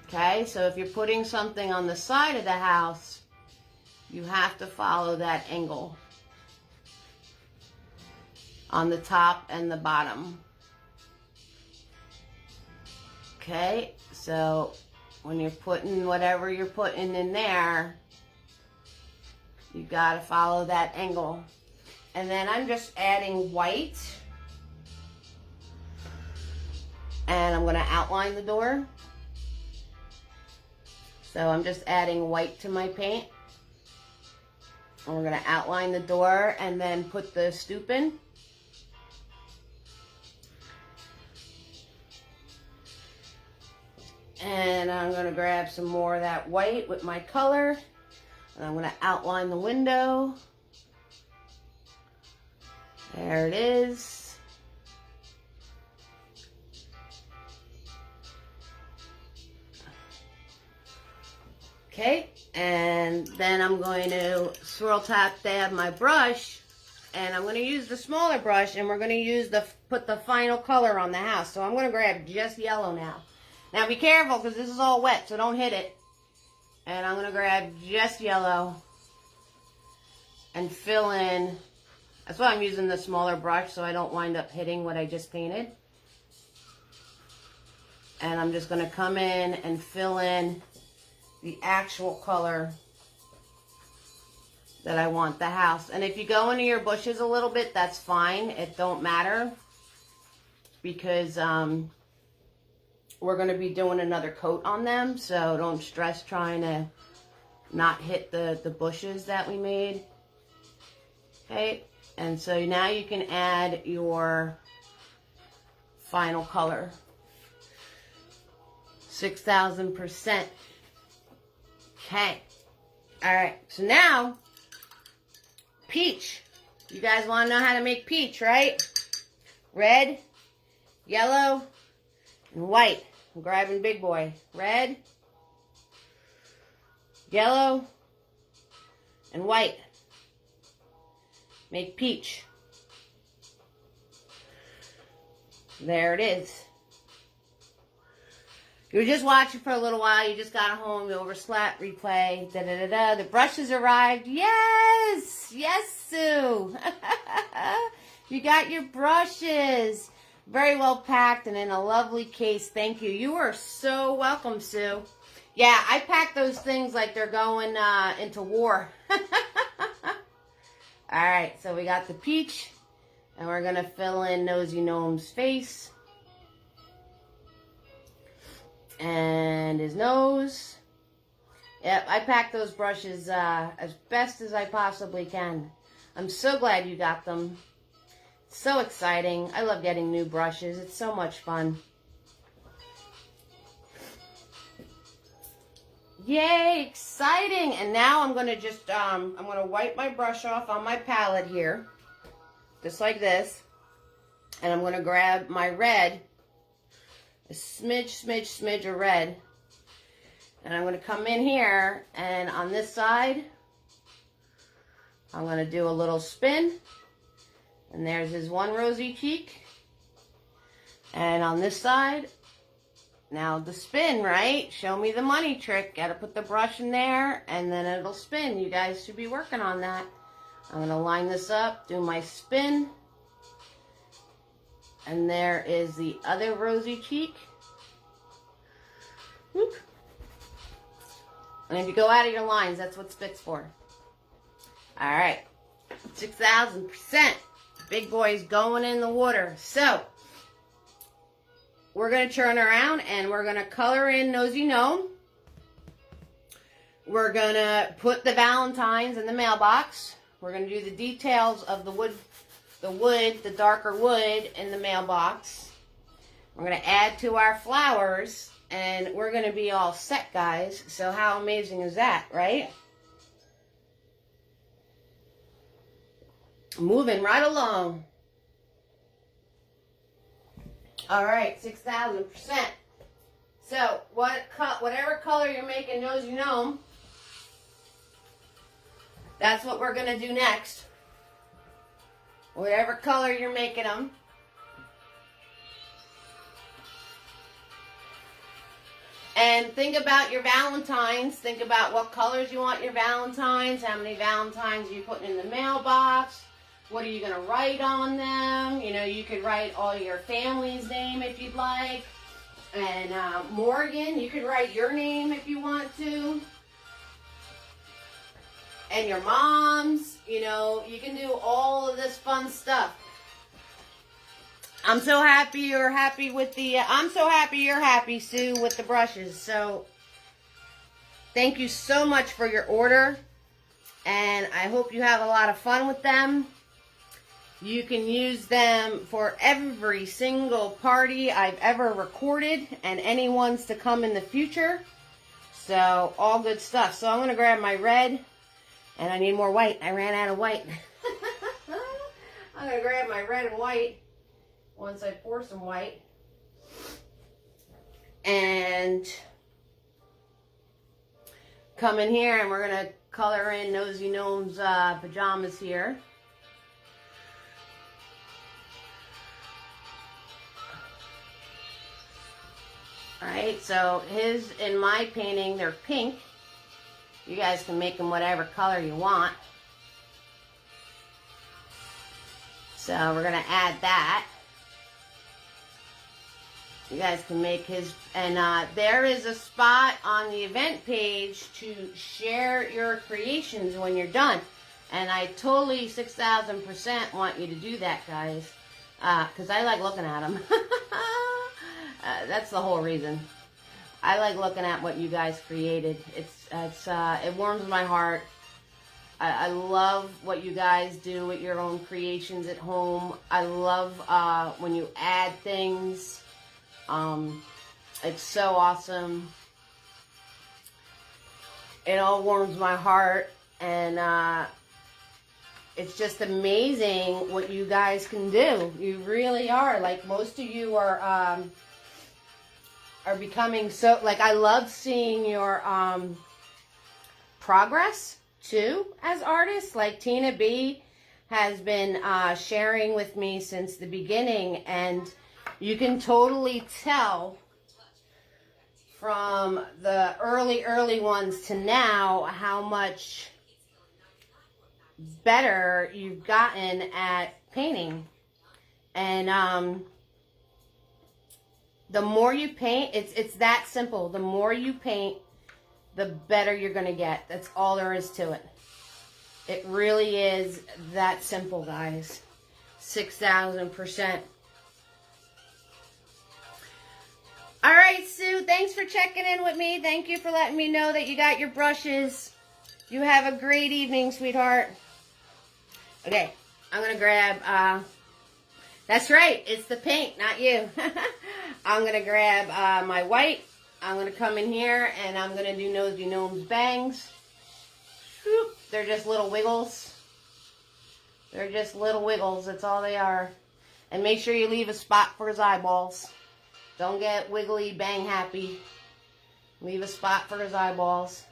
Okay, so if you're putting something on the side of the house, you have to follow that angle on the top and the bottom. Okay, so when you're putting whatever you're putting in there, you gotta follow that angle. And then I'm just adding white. And I'm going to outline the door. So I'm just adding white to my paint. And we're going to outline the door and then put the stoop in. And I'm going to grab some more of that white with my color. And I'm going to outline the window. There it is. Okay, and then I'm going to swirl tap dab my brush, and I'm going to use the smaller brush, and we're going to use put the final color on the house. So I'm going to grab just yellow now. Now be careful because this is all wet, so don't hit it. And I'm going to grab just yellow and fill in. That's why I'm using the smaller brush, so I don't wind up hitting what I just painted. And I'm just going to come in and fill in the actual color that I want the house. And if you go into your bushes a little bit, that's fine. It don't matter because we're going to be doing another coat on them. So don't stress trying to not hit the bushes that we made. Okay. And so now you can add your final color. 6,000%. Okay. Alright. So now, peach. You guys want to know how to make peach, right? Red, yellow, and white. I'm grabbing big boy. Red, yellow, and white. Make peach. There it is. You were just watching for a little while. You just got home. You overslept. Replay. Da da da da. The brushes arrived. Yes, yes, Sue. You got your brushes. Very well packed and in a lovely case. Thank you. You are so welcome, Sue. Yeah, I pack those things like they're going into war. All right, so we got the peach, and we're going to fill in Nosy Gnome's face. And his nose. Yep, I pack those brushes as best as I possibly can. I'm so glad you got them. It's so exciting. I love getting new brushes. It's so much fun. Yay, exciting. And now I'm going to just, I'm going to wipe my brush off on my palette here. Just like this. And I'm going to grab my red. A smidge of red. And I'm going to come in here, and on this side, I'm going to do a little spin. And there's his one rosy cheek. And on this side, now the spin, right? Show me the money trick. Got to put the brush in there, and then it'll spin. You guys should be working on that. I'm going to line this up, do my spin. And there is the other rosy cheek. Whoop. And if you go out of your lines, that's what spit's for. All right. 6,000%. Big boy's going in the water. So, we're going to turn around and we're going to color in Nosy Gnome. We're going to put the Valentines in the mailbox. We're going to do the details of the darker wood in the mailbox. We're going to add to our flowers, and we're going to be all set, guys. So how amazing is that, right? Moving right along. All right, 6,000%. So whatever color you're making Nosy Gnome, that's what we're going to do next. Whatever color you're making them. And think about your Valentines. Think about what colors you want your Valentines. How many Valentines are you putting in the mailbox? What are you going to write on them? You know, you could write all your family's name if you'd like. And Morgan, you could write your name if you want to. And your mom's, you know, you can do all of this fun stuff. I'm so happy you're happy with the, I'm so happy you're happy, Sue, with the brushes. So, thank you so much for your order. And I hope you have a lot of fun with them. You can use them for every single party I've ever recorded and any ones to come in the future. So, all good stuff. So, I'm going to grab my red. And I need more white. I ran out of white. I'm going to grab my red and white once I pour some white. And come in here and we're going to color in Nosy Gnome's pajamas here. Alright, so his, in my painting, they're pink. You guys can make them whatever color you want. So we're going to add that. You guys can make his, and there is a spot on the event page to share your creations when you're done. And I totally 6,000% want you to do that, guys. Because I like looking at them. That's the whole reason. I like looking at what you guys created. It warms my heart. I love what you guys do with your own creations at home. I love when you add things. It's so awesome. It all warms my heart, and it's just amazing what you guys can do. You really are. Like, most of you are becoming so, like, I love seeing your progress too as artists. Like Tina B has been sharing with me since the beginning, and you can totally tell from the early ones to now how much better you've gotten at painting. And the more you paint, it's that simple. The more you paint, the better you're going to get. That's all there is to it. It really is that simple, guys. 6,000%. All right, Sue, thanks for checking in with me. Thank you for letting me know that you got your brushes. You have a great evening, sweetheart. Okay, I'm going to grab, that's right, it's the paint, not you. I'm going to grab my white. I'm going to come in here and I'm going to do Nosy Gnomes bangs. Whoop. They're just little wiggles. They're just little wiggles, that's all they are. And make sure you leave a spot for his eyeballs. Don't get wiggly bang happy. Leave a spot for his eyeballs.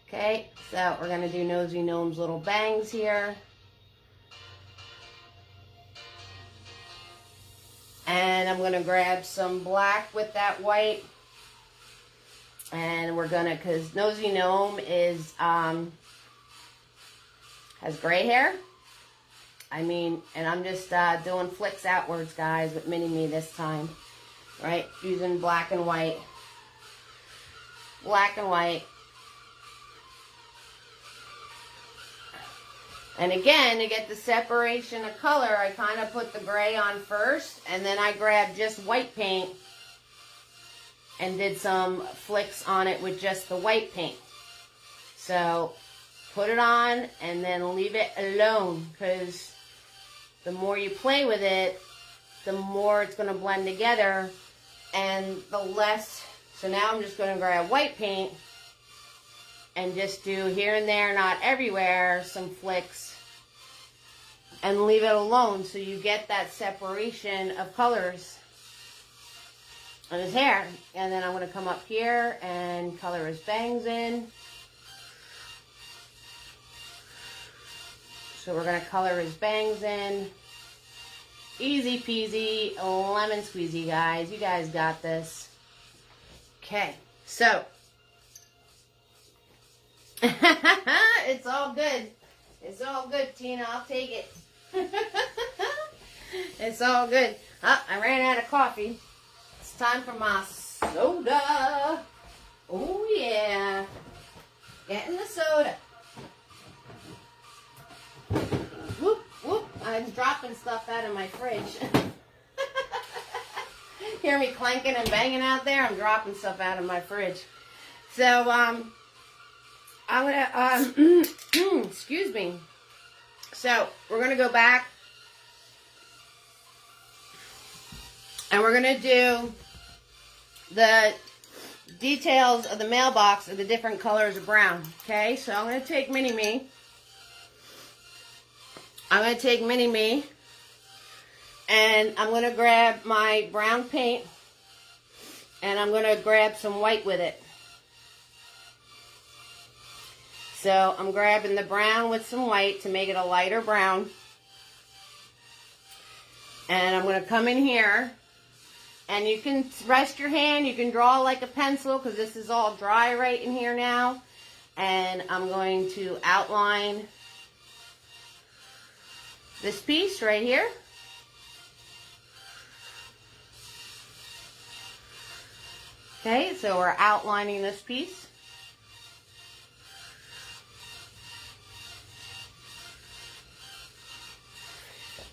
Okay, so we're going to do Nosy Gnomes little bangs here. And I'm going to grab some black with that white. And we're going to, because Nosy Gnome is, has gray hair. I mean, and I'm just doing flicks outwards, guys, with Mini-Me this time. Right? Using black and white. Black and white. And again, to get the separation of color, I kind of put the gray on first, and then I grabbed just white paint and did some flicks on it with just the white paint. So, put it on and then leave it alone, because the more you play with it, the more it's going to blend together, and the less. So now I'm just going to grab white paint and just do here and there, not everywhere, some flicks, and leave it alone so you get that separation of colors on his hair. And then I'm going to come up here and color his bangs in. So we're going to color his bangs in. Easy peasy, lemon squeezy, guys. You guys got this. Okay, so it's all good. It's all good, Tina. I'll take it. It's all good. Oh, I ran out of coffee. It's time for my soda. Oh, yeah. Getting the soda. Whoop, whoop. I'm dropping stuff out of my fridge. Hear me clanking and banging out there? I'm dropping stuff out of my fridge. So, I'm gonna, excuse me. So, we're gonna go back and we're gonna do the details of the mailbox of the different colors of brown. Okay, so I'm gonna take Mini-Me. I'm gonna take Mini-Me and I'm gonna grab my brown paint and I'm gonna grab some white with it. So I'm grabbing the brown with some white to make it a lighter brown. And I'm going to come in here. And you can rest your hand. You can draw like a pencil because this is all dry right in here now. And I'm going to outline this piece right here. Okay, so we're outlining this piece.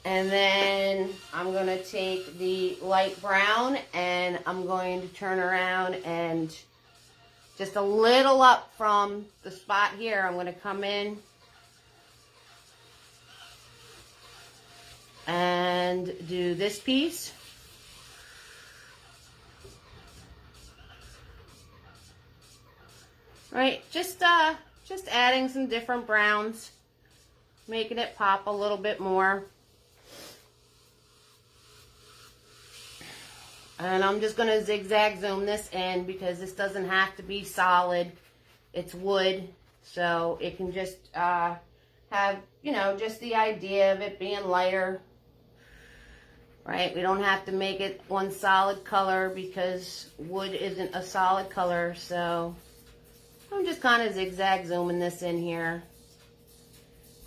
And then I'm going to take the light brown and I'm going to turn around and just a little up from the spot here, I'm going to come in and do this piece. Right, just adding some different browns, making it pop a little bit more. And I'm just going to zigzag zoom this in because this doesn't have to be solid. It's wood. So it can just have, you know, just the idea of it being lighter. Right? We don't have to make it one solid color because wood isn't a solid color. So I'm just kind of zigzag zooming this in here.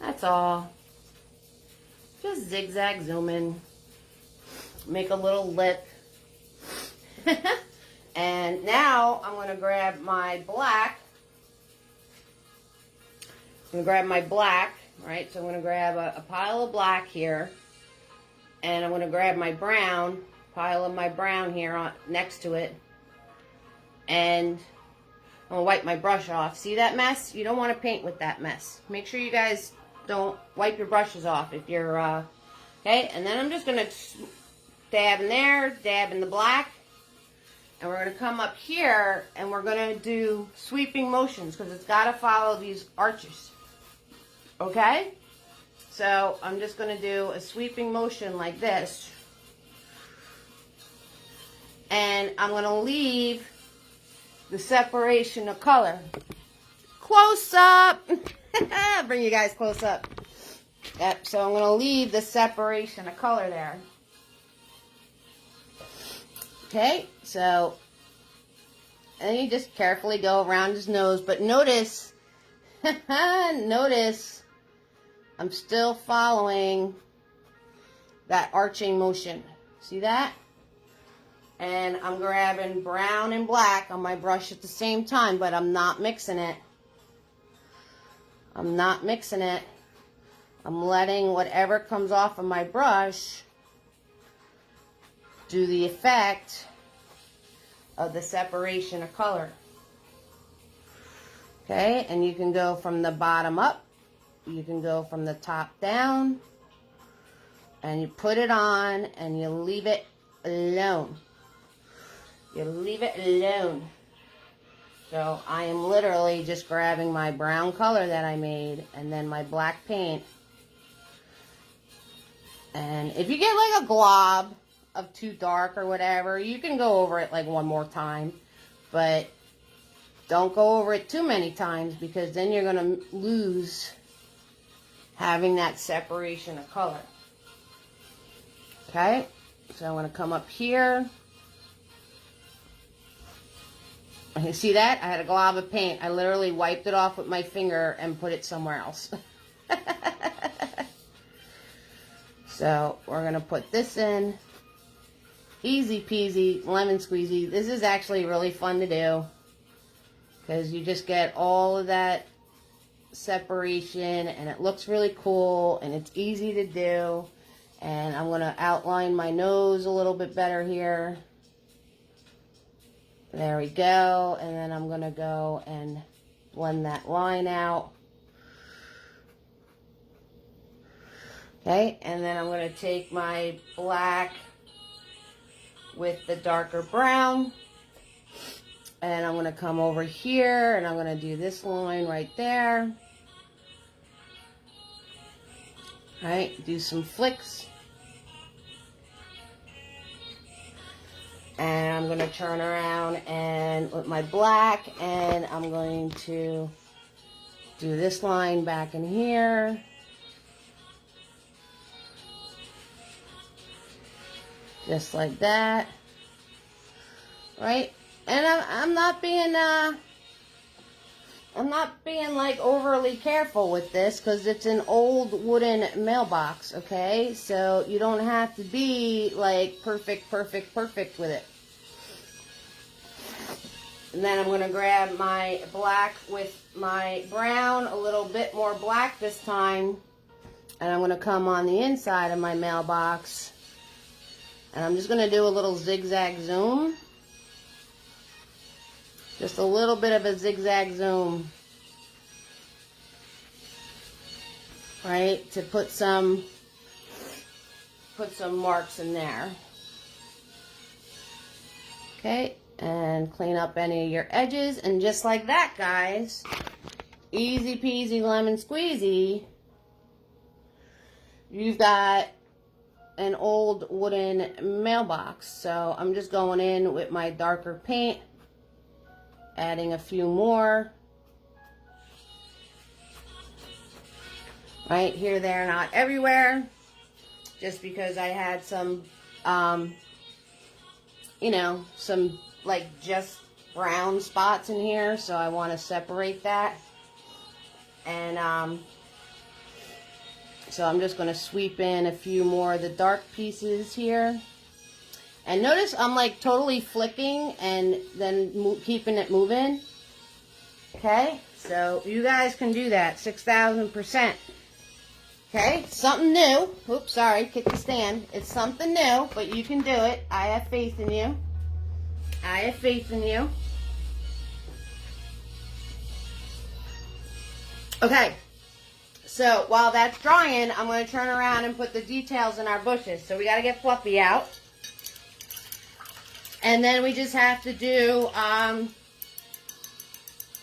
That's all. Just zigzag zooming. Make a little lip. And now I'm going to grab my black. I'm going to grab my black, right? So I'm going to grab a pile of black here. And I'm going to grab my brown, pile of my brown here next to it. And I'm going to wipe my brush off. See that mess? You don't want to paint with that mess. Make sure you guys don't wipe your brushes off if you're, okay? And then I'm just going to dab in there, dab in the black. And we're going to come up here and we're going to do sweeping motions because it's got to follow these arches. Okay? So I'm just going to do a sweeping motion like this. And I'm going to leave the separation of color. Close up. Bring you guys close up. Yep, so I'm going to leave the separation of color there. Okay, so, and you just carefully go around his nose. But notice, notice, I'm still following that arching motion. See that? And I'm grabbing brown and black on my brush at the same time, but I'm not mixing it. I'm not mixing it. I'm letting whatever comes off of my brush do the effect of the separation of color. Okay, and you can go from the bottom up. You can go from the top down, and you put it on, and you leave it alone. You leave it alone. So I am literally just grabbing my brown color that I made, and then my black paint. And if you get like a glob of too dark or whatever, you can go over it like one more time. But don't go over it too many times because then you're going to lose having that separation of color. Okay, so I'm going to come up here. You see that? I had a glob of paint. I literally wiped it off with my finger and put it somewhere else. So we're going to put this in. Easy peasy, lemon squeezy. This is actually really fun to do because you just get all of that separation and it looks really cool and it's easy to do. And I'm going to outline my nose a little bit better here. There we go. And then I'm going to go and blend that line out. Okay, and then I'm going to take my black with the darker brown. And I'm going to come over here and I'm going to do this line right there. All right, do some flicks. And I'm going to turn around and with my black and I'm going to do this line back in here. Just like that. Right? And I'm not being like overly careful with this because it's an old wooden mailbox, okay? So you don't have to be like perfect with it. And then I'm going to grab my black with my brown, a little bit more black this time. And I'm going to come on the inside of my mailbox. And I'm just going to do a little zigzag zoom. Just a little bit of a zigzag zoom. Right? To put some marks in there. Okay. And clean up any of your edges. And just like that, guys. Easy peasy lemon squeezy. You've got an old wooden mailbox. So I'm just going in with my darker paint, adding a few more, Right here, there, not everywhere. Just because I had some, you know, some like just brown spots in here, so I want to separate that. And so I'm just going to sweep in a few more of the dark pieces here. And notice I'm like totally flicking and then keeping it moving. Okay, so you guys can do that 6,000%. Okay, something new. Oops, sorry, kick the stand. It's something new, but you can do it. I have faith in you. I have faith in you. Okay, so while that's drying, I'm going to turn around and put the details in our bushes. So we got to get Fluffy out. And then we just have to do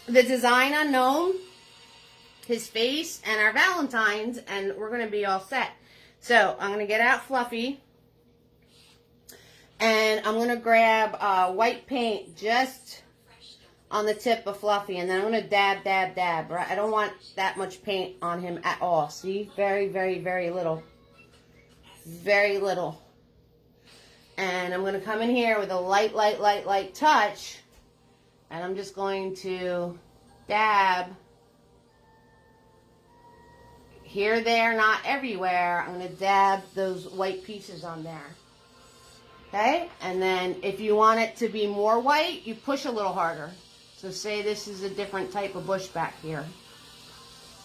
the design on Gnome, his face, and our Valentines, and we're going to be all set. So I'm going to get out Fluffy, and I'm going to grab white paint just on the tip of Fluffy, and then I'm going to dab, dab, dab, right? I don't want that much paint on him at all. See? Very, very, very little. Very little. And I'm going to come in here with a light, light, light, light touch, and I'm just going to dab here, there, not everywhere. I'm going to dab those white pieces on there. Okay? And then if you want it to be more white, you push a little harder. So say this is a different type of bush back here.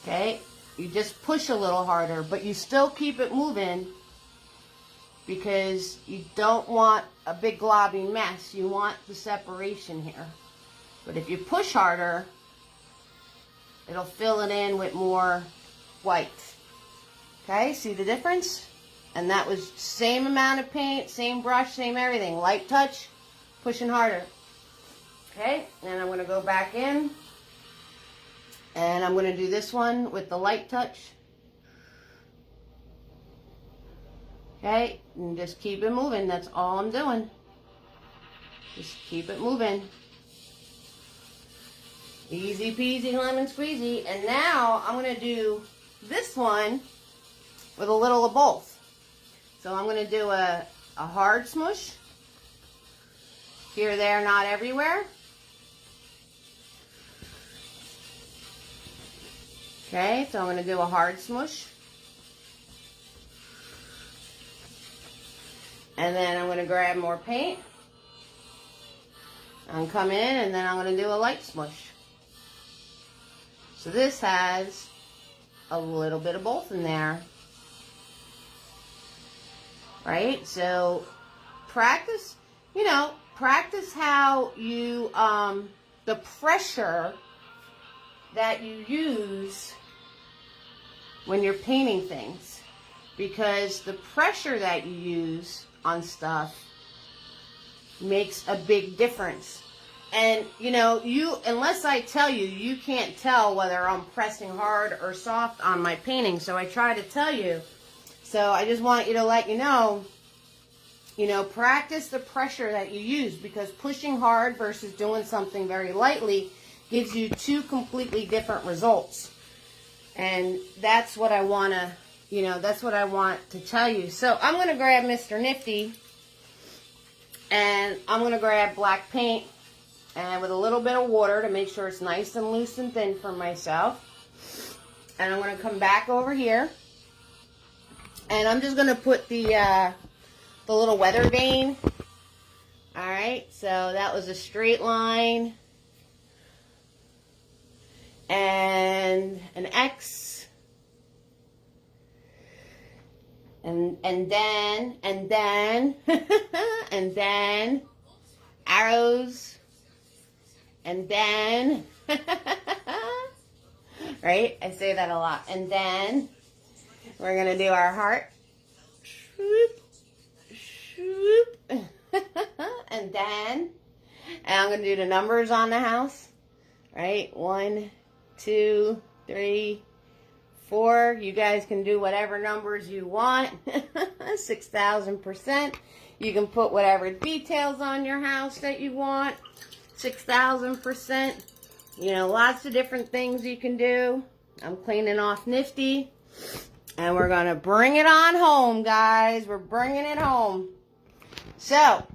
Okay? You just push a little harder, but you still keep it moving because you don't want a big globby mess. You want the separation here. But if you push harder, it'll fill it in with more white. Okay, see the difference? And that was same amount of paint, same brush, same everything. Light touch, pushing harder. Okay, and I'm going to go back in. And I'm going to do this one with the light touch. Okay, and just keep it moving. That's all I'm doing. Just keep it moving. Easy peasy lemon squeezy. And now I'm going to do this one with a little of both. So I'm going to do a hard smush. Here, there, not everywhere. Okay, so I'm going to do a hard smush. And then I'm going to grab more paint. And come in, and then I'm going to do a light smush. So this has a little bit of both in there. Right? So practice, you know, practice how you, the pressure that you use when you're painting things. Because the pressure that you use on stuff makes a big difference. And, you know, unless I tell you, you can't tell whether I'm pressing hard or soft on my painting. So I try to tell you. So I just want you to let you know, practice the pressure that you use, because pushing hard versus doing something very lightly gives you two completely different results. And that's what I want to, that's what I want to tell you. So I'm going to grab Mr. Nifty, and I'm going to grab black paint, and with a little bit of water to make sure it's nice and loose and thin for myself. And I'm going to come back over here, and I'm just going to put the little weather vane. All right, so that was a straight line and an X, and then and then arrows, and then right, I say that a lot. And then we're gonna do our heart, and I'm gonna do the numbers on the house, right? 1, 2, 3, 4. You guys can do whatever numbers you want. 6,000%. You can put whatever details on your house that you want. 6,000%. Lots of different things you can do. I'm cleaning off Nifty. And we're going to bring it on home, guys. We're bringing it home. So,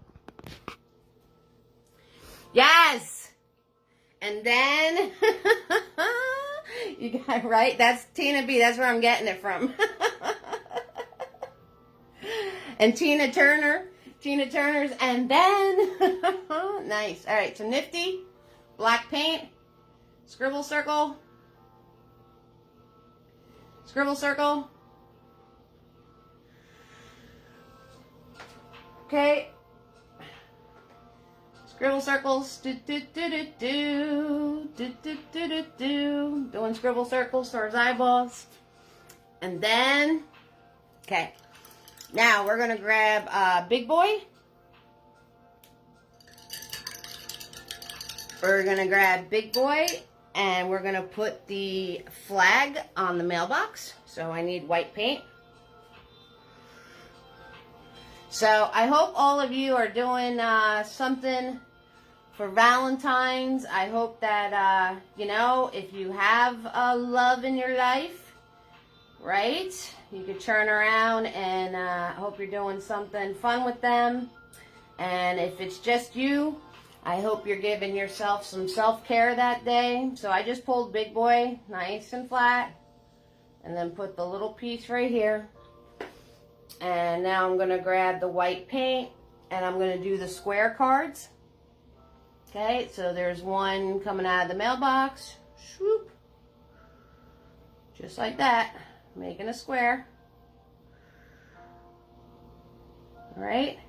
yes. And then, you got right. That's Tina B. That's where I'm getting it from. And Tina Turner's. And then, nice. All right. So nifty, black paint, scribble circle. Scribble circle. Okay. Scribble circles. Do, do, do, do, do. Do, do, do, do, do. Doing scribble circles for his eyeballs. And then, okay. Now we're going to grab Big Boy. We're going to grab Big Boy. And we're going to put the flag on the mailbox. So I need white paint. So I hope all of you are doing something for Valentine's. I hope that, you know, if you have a love in your life, right, you could turn around and I hope you're doing something fun with them. And if it's just you, I hope you're giving yourself some self-care that day. So I just pulled Big Boy nice and flat. And then put the little piece right here. And now I'm going to grab the white paint. And I'm going to do the square cards. Okay, so there's one coming out of the mailbox. Swoop. Just like that. Making a square. Alright.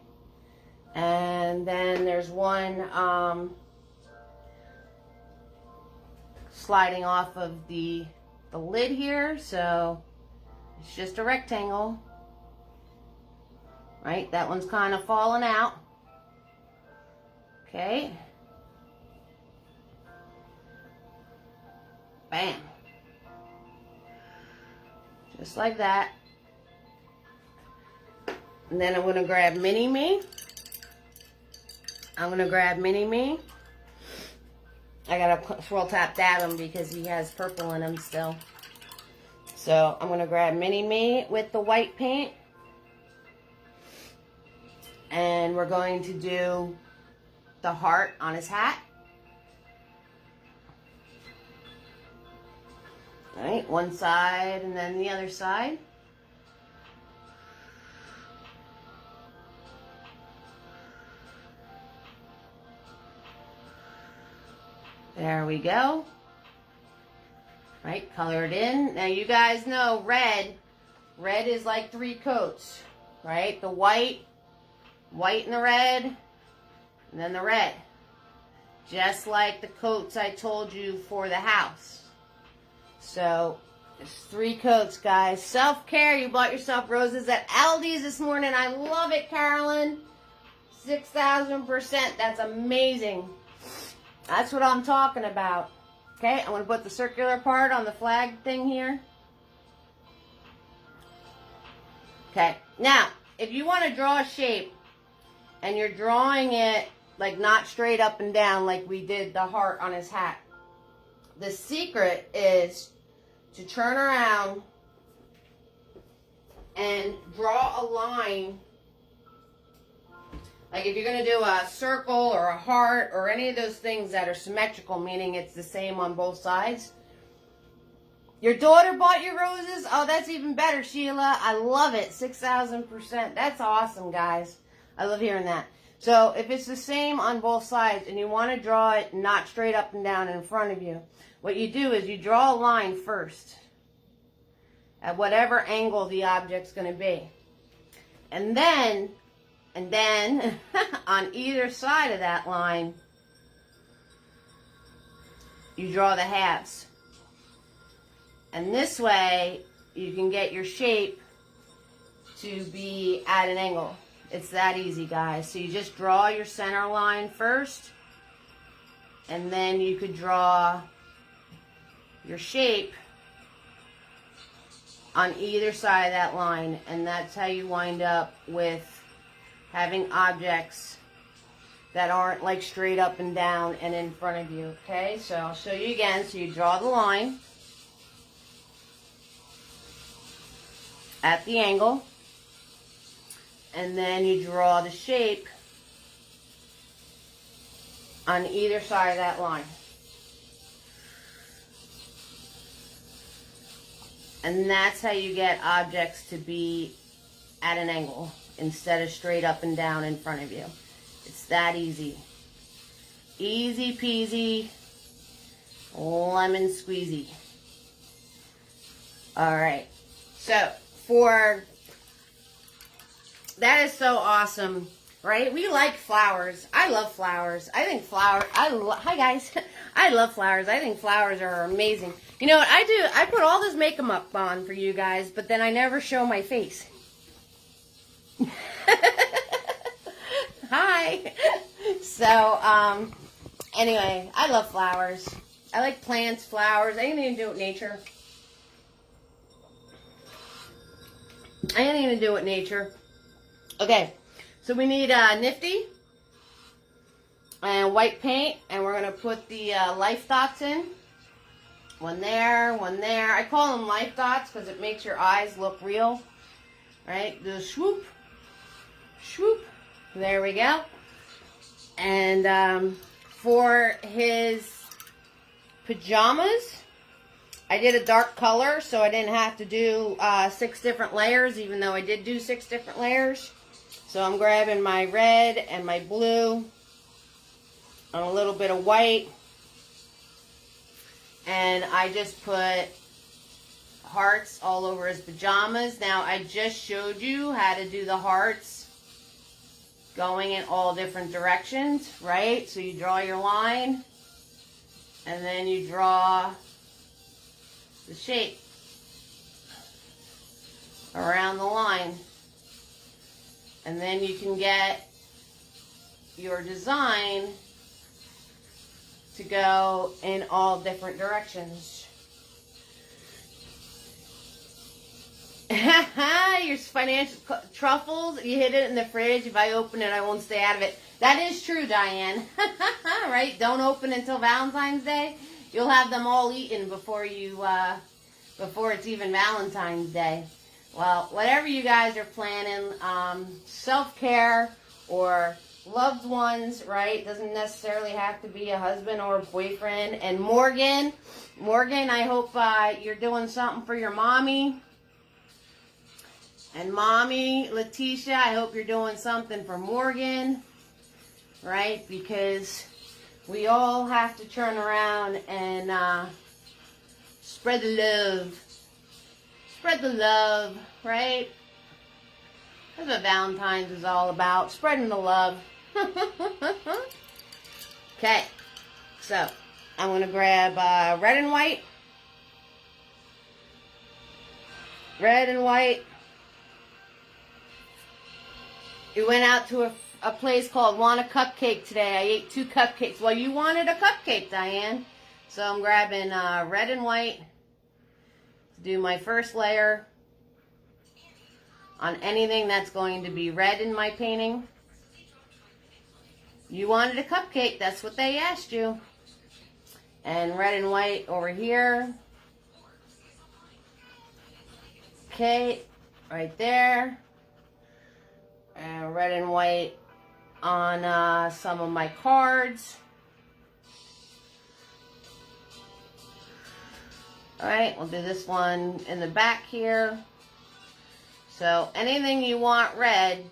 And then there's one sliding off of the lid here, so it's just a rectangle. Right, that one's kind of falling out. Okay. Bam. Just like that. And then I'm going to grab Mini-Me. I'm going to grab Mini-Me. I got to swirl tap dab him because he has purple in him still. So I'm going to grab Mini-Me with the white paint. And we're going to do the heart on his hat. Alright, one side and then the other side. There we go. Right, color it in. Now you guys know red is like 3 coats, right? The white and the red, and then the red. Just like the coats I told you for the house. So, there's 3 coats, guys. Self-care. You bought yourself roses at Aldi's this morning. I love it, Carolyn. 6,000%. That's amazing. That's what I'm talking about. Okay, I'm going to put the circular part on the flag thing here. Okay, now, if you want to draw a shape, and you're drawing it like not straight up and down like we did the heart on his hat, the secret is to turn around and draw a line. Like if you're going to do a circle or a heart or any of those things that are symmetrical, meaning it's the same on both sides. Your daughter bought you roses? Oh, that's even better, Sheila. I love it. 6,000%. That's awesome, guys. I love hearing that. So if it's the same on both sides and you want to draw it not straight up and down in front of you, what you do is you draw a line first at whatever angle the object's going to be. And then on either side of that line, you draw the halves. And this way, you can get your shape to be at an angle. It's that easy, guys. So you just draw your center line first, and then you could draw your shape on either side of that line, and that's how you wind up with having objects that aren't like straight up and down and in front of you. Okay, so I'll show you again. So you draw the line. at the angle, and then you draw the shape on either side of that line. And that's how you get objects to be at an angle instead of straight up and down in front of you. It's that easy. Easy peasy, lemon squeezy. Alright, so that is so awesome, right? We like flowers. I love flowers. I think hi guys. I love flowers. I think flowers are amazing. You know what I do? I put all this makeup on for you guys, but then I never show my face. Hi. So, anyway, I love flowers. I like plants, flowers, anything to do with nature. Anything to do with nature. Okay, so we need Nifty and white paint, and we're going to put the life dots in. One there, one there. I call them life dots because it makes your eyes look real. Right? The swoop, swoop. There we go. And for his pajamas, I did a dark color so I didn't have to do 6 different layers, even though I did do 6 different layers. So I'm grabbing my red and my blue and a little bit of white. And I just put hearts all over his pajamas. Now, I just showed you how to do the hearts going in all different directions, right? So you draw your line, and then you draw the shape around the line. And then you can get your design to go in all different directions. Your financial truffles, you hid it in the fridge. If I open it, I won't stay out of it. That is true, Diane. Right? Don't open until Valentine's Day. You'll have them all eaten before it's even Valentine's Day. Well, whatever you guys are planning, self-care or loved ones, right? Doesn't necessarily have to be a husband or a boyfriend. And Morgan, I hope you're doing something for your mommy. And mommy, Letitia, I hope you're doing something for Morgan, right? Because we all have to turn around and spread the love. Spread the love, right? That's what Valentine's is all about. Spreading the love. Okay. So, I'm going to grab red and white. Red and white. We went out to a place called Want a Cupcake today. I ate 2 cupcakes. Well, you wanted a cupcake, Diane. So I'm grabbing red and white to do my first layer on anything that's going to be red in my painting. You wanted a cupcake. That's what they asked you. And red and white over here. Okay, right there. And red and white on some of my cards. Alright, we'll do this one in the back here. So anything you want red,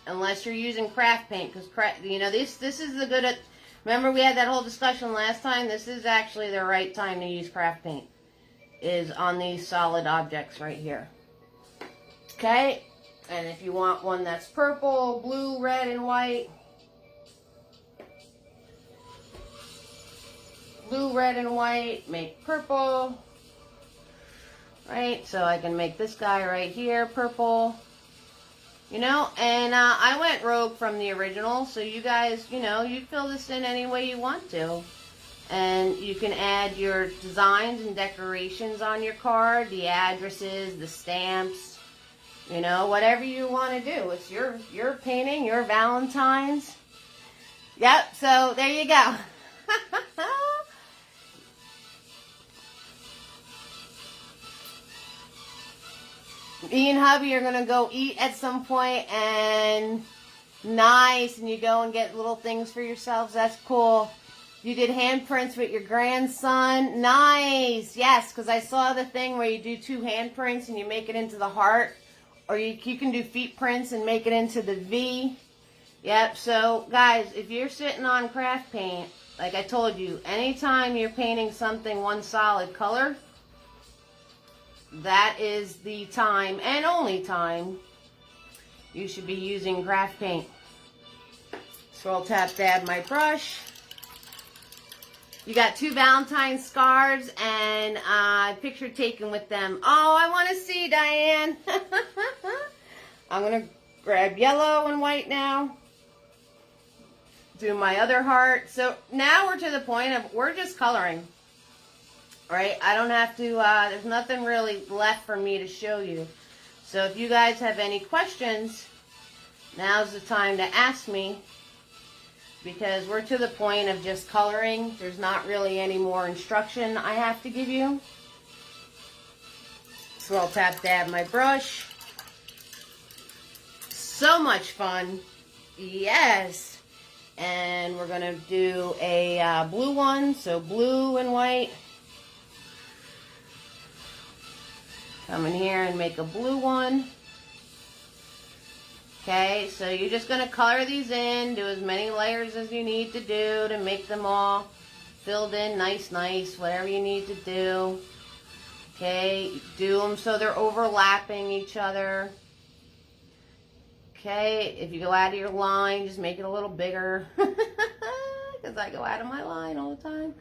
unless you're using craft paint, because you know this is the good. Remember we had that whole discussion last time. This is actually the right time to use craft paint. Is on these solid objects right here. Okay. And if you want one that's purple, blue, red, and white. Blue, red, and white. Make purple. Right? So I can make this guy right here purple. You know? And I went rogue from the original. So you guys, you know, you fill this in any way you want to. And you can add your designs and decorations on your card. The addresses, the stamps. You know, whatever you want to do. It's your painting, your Valentine's. Yep, so there you go. Me and hubby are going to go eat at some point, and nice, and you go and get little things for yourselves. That's cool. You did handprints with your grandson. Nice. Yes, because I saw the thing where you do 2 handprints and you make it into the heart. Or you can do feet prints and make it into the V. Yep. So, guys, if you're sitting on craft paint, like I told you, anytime you're painting something one solid color, that is the time and only time you should be using craft paint. Swirl tap dab my brush. You got 2 Valentine scarves and picture taken with them. Oh, I want to see, Diane. I'm going to grab yellow and white now. Do my other heart. So now we're to the point of we're just coloring. Right? I don't have to, there's nothing really left for me to show you. So if you guys have any questions, now's the time to ask me. Because we're to the point of just coloring. There's not really any more instruction I have to give you. Swirl tap dab my brush. So much fun. Yes. And we're going to do a blue one. So blue and white. Come in here and make a blue one. Okay, so you're just going to color these in, do as many layers as you need to do to make them all filled in nice, whatever you need to do. Okay, do them so they're overlapping each other. Okay, if you go out of your line, just make it a little bigger. Because I go out of my line all the time.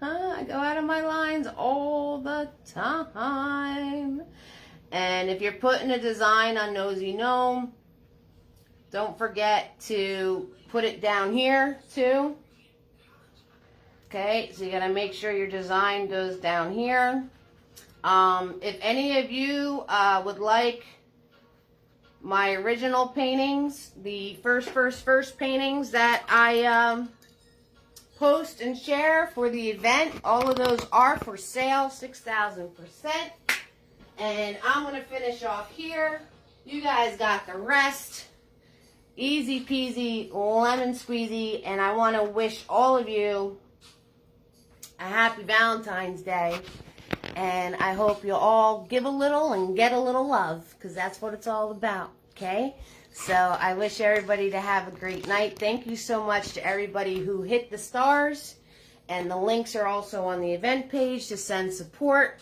I go out of my lines all the time. And if you're putting a design on Nosy Gnome, don't forget to put it down here too. Okay, so you gotta make sure your design goes down here. If any of you would like my original paintings, the first paintings that I post and share for the event, all of those are for sale, 6,000%. And I'm going to finish off here. You guys got the rest. Easy peasy, lemon squeezy. And I want to wish all of you a happy Valentine's Day. And I hope you all give a little and get a little love. Because that's what it's all about. Okay? So I wish everybody to have a great night. Thank you so much to everybody who hit the stars. And the links are also on the event page to send support.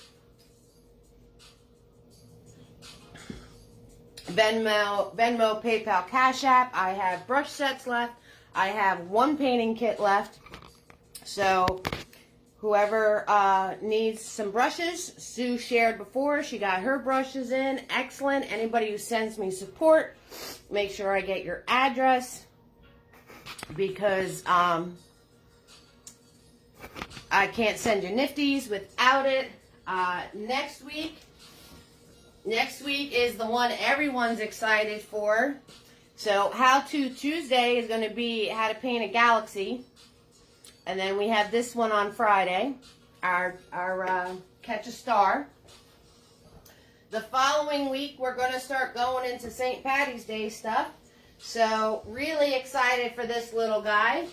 Venmo, PayPal, Cash App. I have brush sets left. I have 1 painting kit left. So whoever needs some brushes, Sue shared before. She got her brushes in. Excellent. Anybody who sends me support, make sure I get your address. Because I can't send you nifties without it. Next week is the one everyone's excited for. So How To Tuesday is going to be how to paint a galaxy. And then we have this one on Friday, our Catch a Star. The following week we're going to start going into St. Patty's Day stuff. So really excited for this little guy.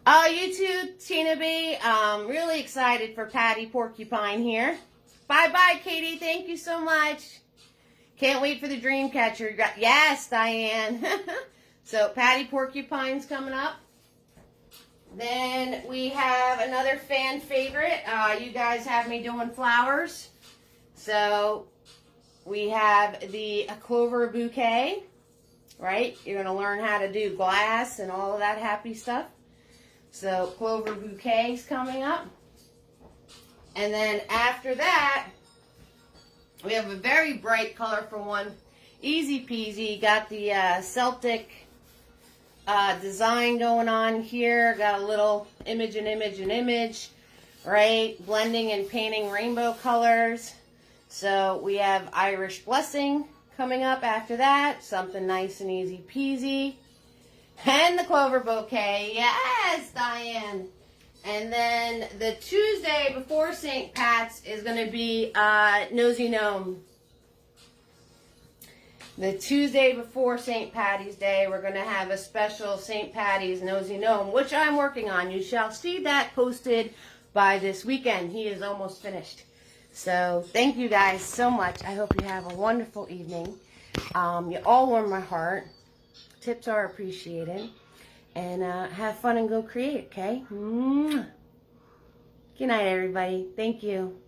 Oh, you too, Tina B. Really excited for Patty Porcupine here. Bye-bye, Katie. Thank you so much. Can't wait for the dream catcher. Yes, Diane. So, Patty Porcupine's coming up. Then we have another fan favorite. You guys have me doing flowers. So, we have the clover bouquet, right? You're going to learn how to do glass and all of that happy stuff. So, clover bouquet's coming up. And then after that, we have a very bright, colorful one. Easy peasy. Got the Celtic design going on here. Got a little image, right? Blending and painting rainbow colors. So, we have Irish Blessing coming up after that. Something nice and easy peasy. And the clover bouquet. Yes, Diane. And then the Tuesday before St. Pat's is going to be Nosy Gnome. The Tuesday before St. Patty's Day, we're going to have a special St. Patty's Nosy Gnome, which I'm working on. You shall see that posted by this weekend. He is almost finished. So thank you guys so much. I hope you have a wonderful evening. You all warm my heart. Tips are appreciated. And have fun and go create, okay? Good night, everybody. Thank you.